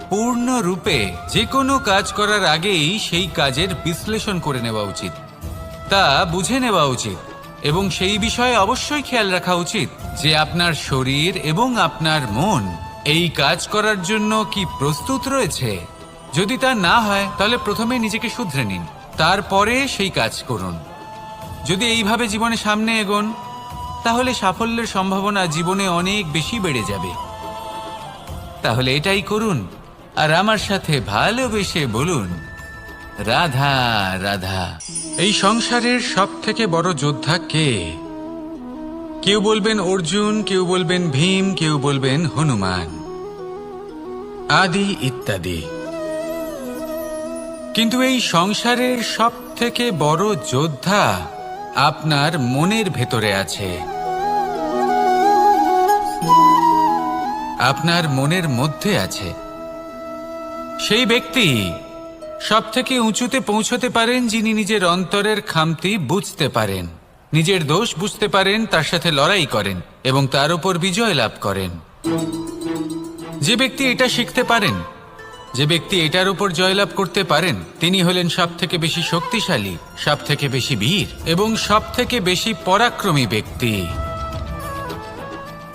পূর্ণরূপে যে কোনো কাজ করার আগেই সেই কাজের বিশ্লেষণ করে নেওয়া উচিত, তা বুঝে নেওয়া উচিত, এবং সেই বিষয়ে অবশ্যই খেয়াল রাখা উচিত যে আপনার শরীর এবং আপনার মন এই কাজ করার জন্য কি প্রস্তুত রয়েছে। যদি তা না হয়, তাহলে প্রথমে নিজেকে শুধরে নিন, তারপরে সেই কাজ করুন। যদি এইভাবে জীবনে সামনে এগোন, তাহলে সাফল্যের সম্ভাবনা জীবনে অনেক বেশি বেড়ে যাবে। তাহলে এটাই করুন আর আমার সাথে ভালোবেসে বলুন, রাধা রাধা। এই সংসারের সব থেকে বড় যোদ্ধা কে? কেউ বলবেন অর্জুন, কেউ বলবেন ভীম, কেউ বলবেন হনুমান, আদি ইত্যাদি। কিন্তু এই সংসারের সব থেকে বড় যোদ্ধা আপনার মনের ভেতরে আছে, আপনার মনের মধ্যে আছে। সেই ব্যক্তি সব থেকে উঁচুতে পৌঁছতে পারেন যিনি নিজের অন্তরের খামতি বুঝতে পারেন, নিজের দোষ বুঝতে পারেন, তার সাথে লড়াই করেন এবং তার উপর বিজয় লাভ করেন। যে ব্যক্তি এটা শিখতে পারেন, যে ব্যক্তি এটার উপর জয়লাভ করতে পারেন, তিনি হলেন সব থেকে বেশি শক্তিশালী, সব থেকে বেশি বীর এবং সব থেকে বেশি পরাক্রমী ব্যক্তি।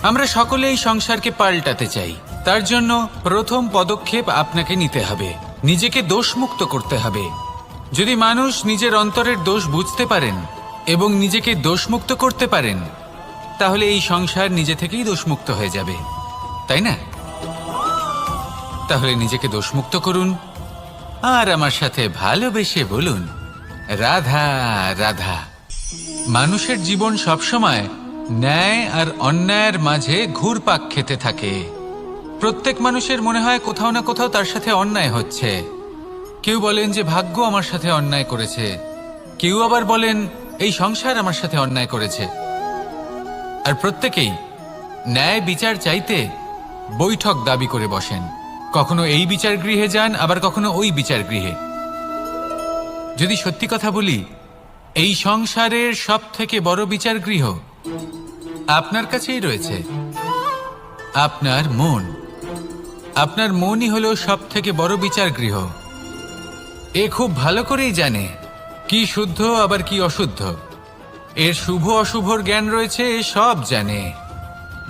আমরা সকলে এই সংসারকে পাল্টাতে চাই। তার জন্য প্রথম পদক্ষেপ আপনাকে নিতে হবে, নিজেকে দোষমুক্ত করতে হবে। যদি মানুষ নিজের অন্তরের দোষ বুঝতে পারেন এবং নিজেকে দোষমুক্ত করতে পারেন, তাহলে এই সংসার নিজে থেকেই দোষমুক্ত হয়ে যাবে, তাই না? তাহলে নিজেকে দোষমুক্ত করুন আর আমার সাথে ভালোবেসে বলুন, রাধা রাধা। মানুষের জীবন সবসময় ন্যায় আর অন্যায়ের মাঝে ঘুরপাক খেতে থাকে। প্রত্যেক মানুষের মনে হয় কোথাও না কোথাও তার সাথে অন্যায় হচ্ছে, কেউ বলেন যে ভাগ্য আমার সাথে অন্যায় করেছে, কেউ আবার বলেন এই সংসার আমার সাথে অন্যায় করেছে। আর প্রত্যেকেই ন্যায় বিচার চাইতে বৈঠক দাবি করে বসেন। কখনো এই বিচার গৃহে যান, আবার কখনো ওই বিচার গৃহে। যদি সত্যি কথা বলি, এই সংসারের সব থেকে বড় বিচার গৃহ আপনার কাছেই রয়েছে, আপনার মন। আপনার মনই হলো সব থেকে বড় বিচার গৃহ। এ খুব ভালো করেই জানে কি শুদ্ধ আবার কি অশুদ্ধ, এর শুভ অশুভর জ্ঞান রয়েছে, এ সব জানে।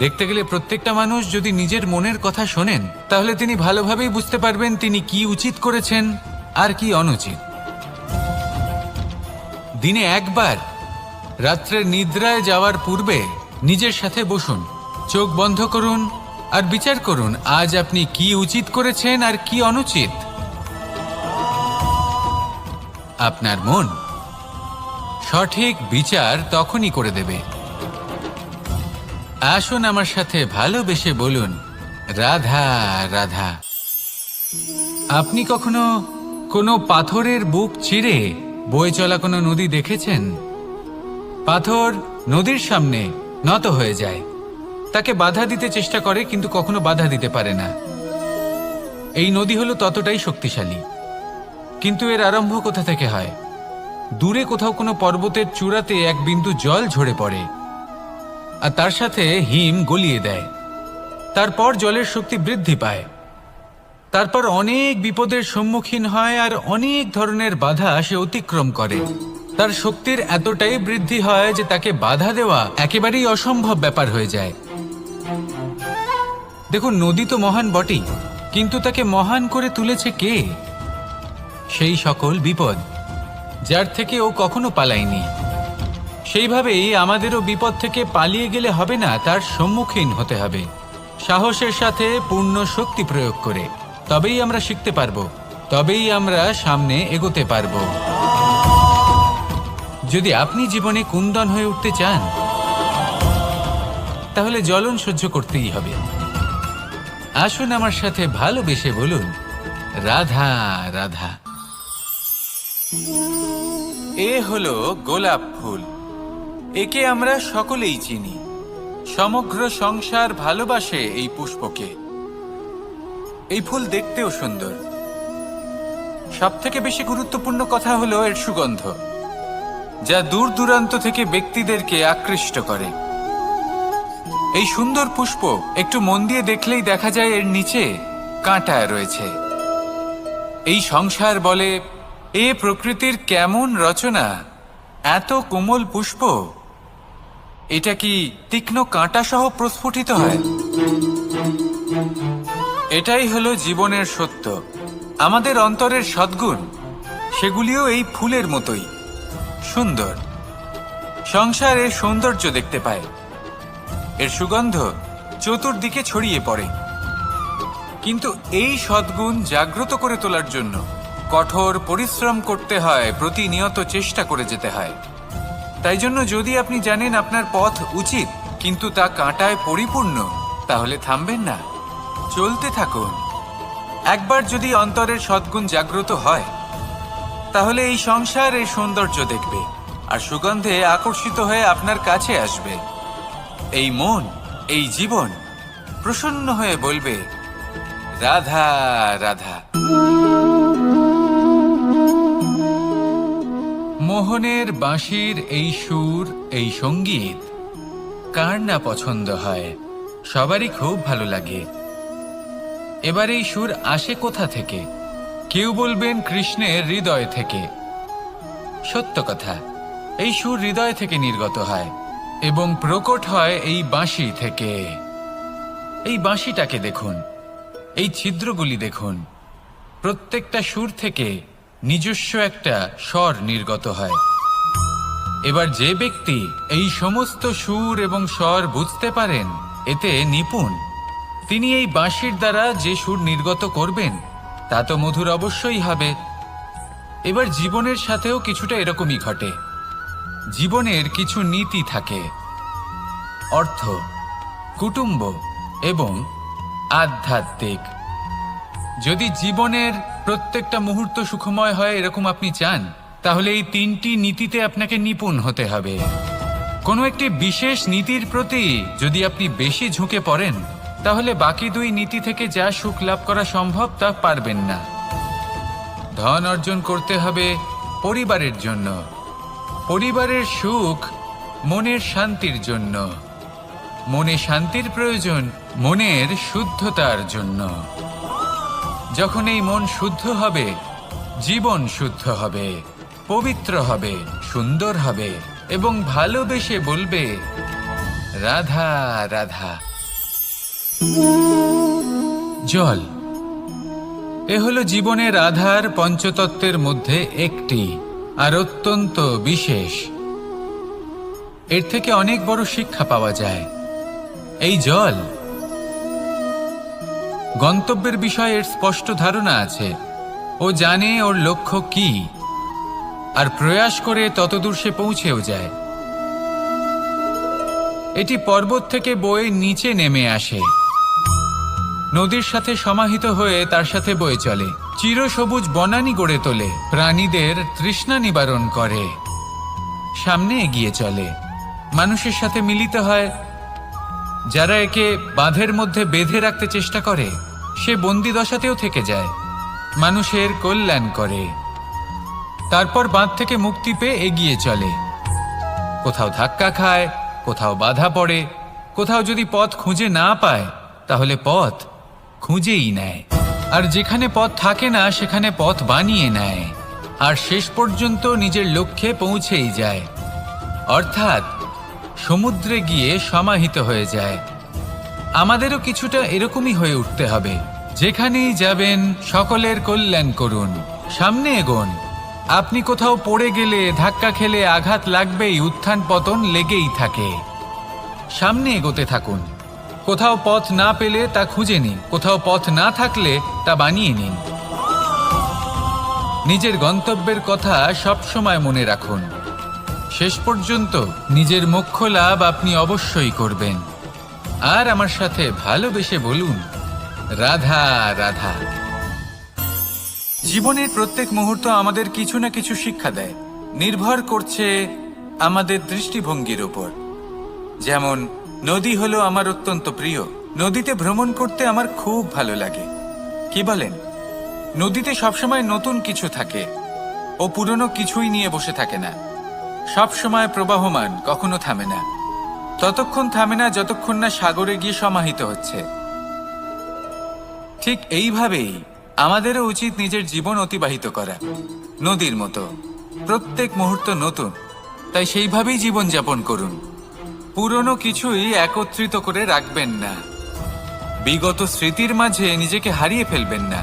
দেখতে গেলে প্রত্যেকটা মানুষ যদি নিজের মনের কথা শোনেন, তাহলে তিনি ভালোভাবেই বুঝতে পারবেন তিনি কি উচিত করেছেন আর কি অনুচিত। দিনে একবার রাত্রের নিদ্রায় যাওয়ার পূর্বে নিজের সাথে বসুন, চোখ বন্ধ করুন আর বিচার করুন আজ আপনি কি উচিত করেছেন আর কি অনুচিত। আপনার মন সঠিক বিচার তখনই করে দেবে। আসুন আমার সাথে ভালোবেসে বলুন, রাধা রাধা। আপনি কখনো কোনো পাথরের বুক চিরে বয়ে চলা কোনো নদী দেখেছেন? পাথর নদীর সামনে নত হয়ে যায়, তাকে বাধা দিতে চেষ্টা করে কিন্তু কখনো বাধা দিতে পারে না। এই নদী হলো ততটাই শক্তিশালী, কিন্তু এর আরম্ভ কোথা থেকে হয়? দূরে কোথাও কোনো পর্বতের চূড়াতে এক বিন্দু জল ঝরে পড়ে আর তার সাথে হিম গলিয়ে দেয়। তারপর জলের শক্তি বৃদ্ধি পায়, তারপর অনেক বিপদের সম্মুখীন হয় আর অনেক ধরনের বাধা সে অতিক্রম করে। তার শক্তির এতটাই বৃদ্ধি হয় যে তাকে বাধা দেওয়া একেবারেই অসম্ভব ব্যাপার হয়ে যায়। দেখুন, নদী তো মহান বটেই, কিন্তু তাকে মহান করে তুলেছে কে? সেই সকল বিপদ যার থেকে ও কখনো পালায়নি। সেইভাবেই আমাদেরও বিপদ থেকে পালিয়ে গেলে হবে না, তার সম্মুখীন হতে হবে সাহসের সাথে, পূর্ণ শক্তি প্রয়োগ করে। তবেই আমরা শিখতে পারবো, তবেই আমরা সামনে এগোতে পারবো। যদি আপনি জীবনে কুন্দন হয়ে উঠতে চান, তাহলে জ্বলন সহ্য করতেই হবে। আসুন আমার সাথে ভালোবেসে বলুন, রাধা রাধা। এ হলো গোলাপ ফুল। একে আমরা সকলেই চিনি। সমগ্র সংসার ভালোবাসে এই পুষ্পকে। এই ফুল দেখতেও সুন্দর। সবথেকে বেশি গুরুত্বপূর্ণ কথা হলো এর সুগন্ধ, যা দূর দূরান্ত থেকে ব্যক্তিদেরকে আকৃষ্ট করে। এই সুন্দর পুষ্প একটু মন দিয়ে দেখলেই দেখা যায় এর নিচে কাঁটা রয়েছে। এই সংসার বলে, এ প্রকৃতির কেমন রচনা, এত কোমল পুষ্প, এটা কি তীক্ষ্ণ কাঁটা সহ প্রস্ফুটিত হয়? এটাই হলো জীবনের সত্য। আমাদের অন্তরের সদ্গুণ, সেগুলিও এই ফুলের মতোই সুন্দর। সংসারের সৌন্দর্য দেখতে পায়, এর সুগন্ধ চতুর্দিকে ছড়িয়ে পড়ে। কিন্তু এই সদ্গুণ জাগ্রত করে তোলার জন্য কঠোর পরিশ্রম করতে হয়, প্রতিনিয়ত চেষ্টা করে যেতে হয়। তাই জন্য যদি আপনি জানেন আপনার পথ উচিত কিন্তু তা কাঁটায় পরিপূর্ণ, তাহলে থামবেন না, চলতে থাকুন। একবার যদি অন্তরের সদ্গুণ জাগ্রত হয়, তাহলে এই সংসার এই সৌন্দর্য দেখবে আর সুগন্ধে আকর্ষিত হয়ে আপনার কাছে আসবে। এই মন, এই জীবন প্রসন্ন হয়ে বলবে, রাধা রাধা। মোহনের বাঁশির এই সুর, এই সঙ্গীত কার না পছন্দ হয়? সবারই খুব ভালো লাগে। এবার এই সুর আসে কোথা থেকে? কেউ বলবেন কৃষ্ণের হৃদয় থেকে। সত্য কথা, এই সুর হৃদয় থেকে নির্গত হয় এবং প্রকট হয় এই বাঁশি থেকে। এই বাঁশিটাকে দেখুন, এই ছিদ্রগুলি দেখুন, প্রত্যেকটা সুর থেকে নিজস্ব একটা স্বর নির্গত হয়। এবার যে ব্যক্তি এই সমস্ত সুর এবং স্বর বুঝতে পারেন, এতে নিপুণ, তিনি এই বাঁশির দ্বারা যে সুর নির্গত করবেন তা তো মধুর অবশ্যই হবে। এবার জীবনের সাথেও কিছুটা এরকমই ঘটে। জীবনের কিছু নীতি থাকে, অর্থ, কুটুম্ব এবং আধ্যাত্মিক। যদি জীবনের প্রত্যেকটা মুহূর্ত সুখময় হয় এরকম আপনি চান, তাহলে এই 3টি নীতিতে আপনাকে নিপুণ হতে হবে। কোনো একটি বিশেষ নীতির প্রতি যদি আপনি বেশি ঝুঁকে পড়েন, তাহলে বাকি 2 নীতি থেকে যা সুখ লাভ করা সম্ভব তা পারবেন না। ধন অর্জন করতে হবে পরিবারের জন্য, পরিবারের সুখ মনের শান্তির জন্য, মনে শান্তির প্রয়োজন মনের শুদ্ধতার জন্য। যখন এই মন শুদ্ধ হবে, জীবন শুদ্ধ হবে, পবিত্র হবে, সুন্দর হবে এবং ভালোবেসে বলবে রাধা রাধা। জল এ হলো জীবনের আধার পঞ্চতত্ত্বের মধ্যে একটি, আর অত্যন্ত বিশেষ। এর থেকে অনেক বড় শিক্ষা পাওয়া যায়। এই জল গন্তব্যের বিষয়ে এর স্পষ্ট ধারণা আছে। ও জানে ওর লক্ষ্য কি, আর প্রয়াস করে ততদূর সে পৌঁছেও যায়। এটি পর্বত থেকে বয়ে নিচে নেমে আসে, নদীর সাথে সমাহিত হয়ে তার সাথে বয়ে চলে, চিরসবুজ বনানী গড়ে তোলে, প্রাণীদের তৃষ্ণা নিবারণ করে, সামনে এগিয়ে চলে, মানুষের সাথে মিলিত হয়। যারা একে বাঁধের মধ্যে বেঁধে রাখতে চেষ্টা করে, সে বন্দি দশাতেও থেকে যায়, মানুষের কল্যাণ করে। তারপর বাঁধ থেকে মুক্তি পেয়ে এগিয়ে চলে, কোথাও ধাক্কা খায়, কোথাও বাধা পড়ে, কোথাও যদি পথ খুঁজে না পায় তাহলে পথ খুঁজেই নেয়, আর যেখানে পথ থাকে না সেখানে পথ বানিয়ে নেয়, আর শেষ পর্যন্ত নিজের লক্ষ্যে পৌঁছেই যায়, অর্থাৎ সমুদ্রে গিয়ে সমাহিত হয়ে যায়। আমাদেরও কিছুটা এরকমই হয়ে উঠতে হবে। যেখানেই যাবেন সকলের কল্যাণ করুন, সামনে এগোন। আপনি কোথাও পড়ে গেলে, ধাক্কা খেলে আঘাত লাগবেই, উত্থান পতন লেগেই থাকে। সামনে এগোতে থাকুন। কোথাও পথ না পেলে তা খুঁজে নিন, কোথাও পথ না থাকলে তা বানিয়ে নিন। নিজের গন্তব্যের কথা সবসময় মনে রাখুন। শেষ পর্যন্ত নিজের মোক্ষ লাভ আপনি অবশ্যই করবেন। আর আমার সাথে ভালোবেসে বলুন রাধা রাধা। জীবনের প্রত্যেক মুহূর্ত আমাদের কিছু না কিছু শিক্ষা দেয়, নির্ভর করছে আমাদের দৃষ্টিভঙ্গির উপর। যেমন নদী হলো আমার অত্যন্ত প্রিয়, নদীতে ভ্রমণ করতে আমার খুব ভালো লাগে। কি বলেন? নদীতে সবসময় নতুন কিছু থাকে, ও পুরনো কিছুই নিয়ে বসে থাকে না, সব সময় প্রবাহমান, কখনো থামে না। ততক্ষণ থামে না যতক্ষণ না সাগরে গিয়ে সমাহিত হচ্ছে। ঠিক এইভাবেই আমাদেরও উচিত নিজের জীবন অতিবাহিত করা, নদীর মতো। প্রত্যেক মুহূর্ত নতুন, তাই সেইভাবেই জীবন যাপন করুন। পুরনো কিছুই একত্রিত করে রাখবেন না, বিগত স্মৃতির মাঝে নিজেকে হারিয়ে ফেলবেন না।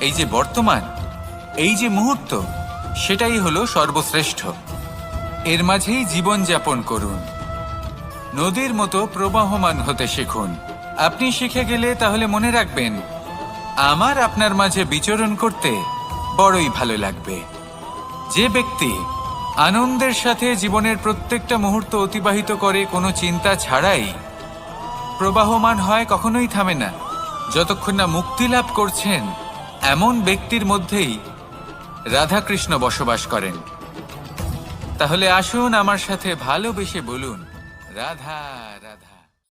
এই যে বর্তমান, এই যে মুহূর্ত, সেটাই হলো সর্বশ্রেষ্ঠ। এর মাঝেই জীবন যাপন করুন, নদীর মতো প্রবাহমান হতে শিখুন। আপনি শিখে গেলে তাহলে মনে রাখবেন, আমার আপনার মাঝে বিচরণ করতে বড়ই ভালো লাগবে। যে ব্যক্তি আনন্দের সাথে জীবনের প্রত্যেকটা মুহূর্ত অতিবাহিত করে, কোনো চিন্তা ছাড়াই প্রবাহমান হয়, কখনোই থামে না, যতক্ষণ না মুক্তি লাভ করছেন, এমন ব্যক্তির মধ্যেই রাধাকৃষ্ণ বসবাস করেন। তাহলে আসুন আমার সাথে ভালোবেসে বলুন রাধা রাধা।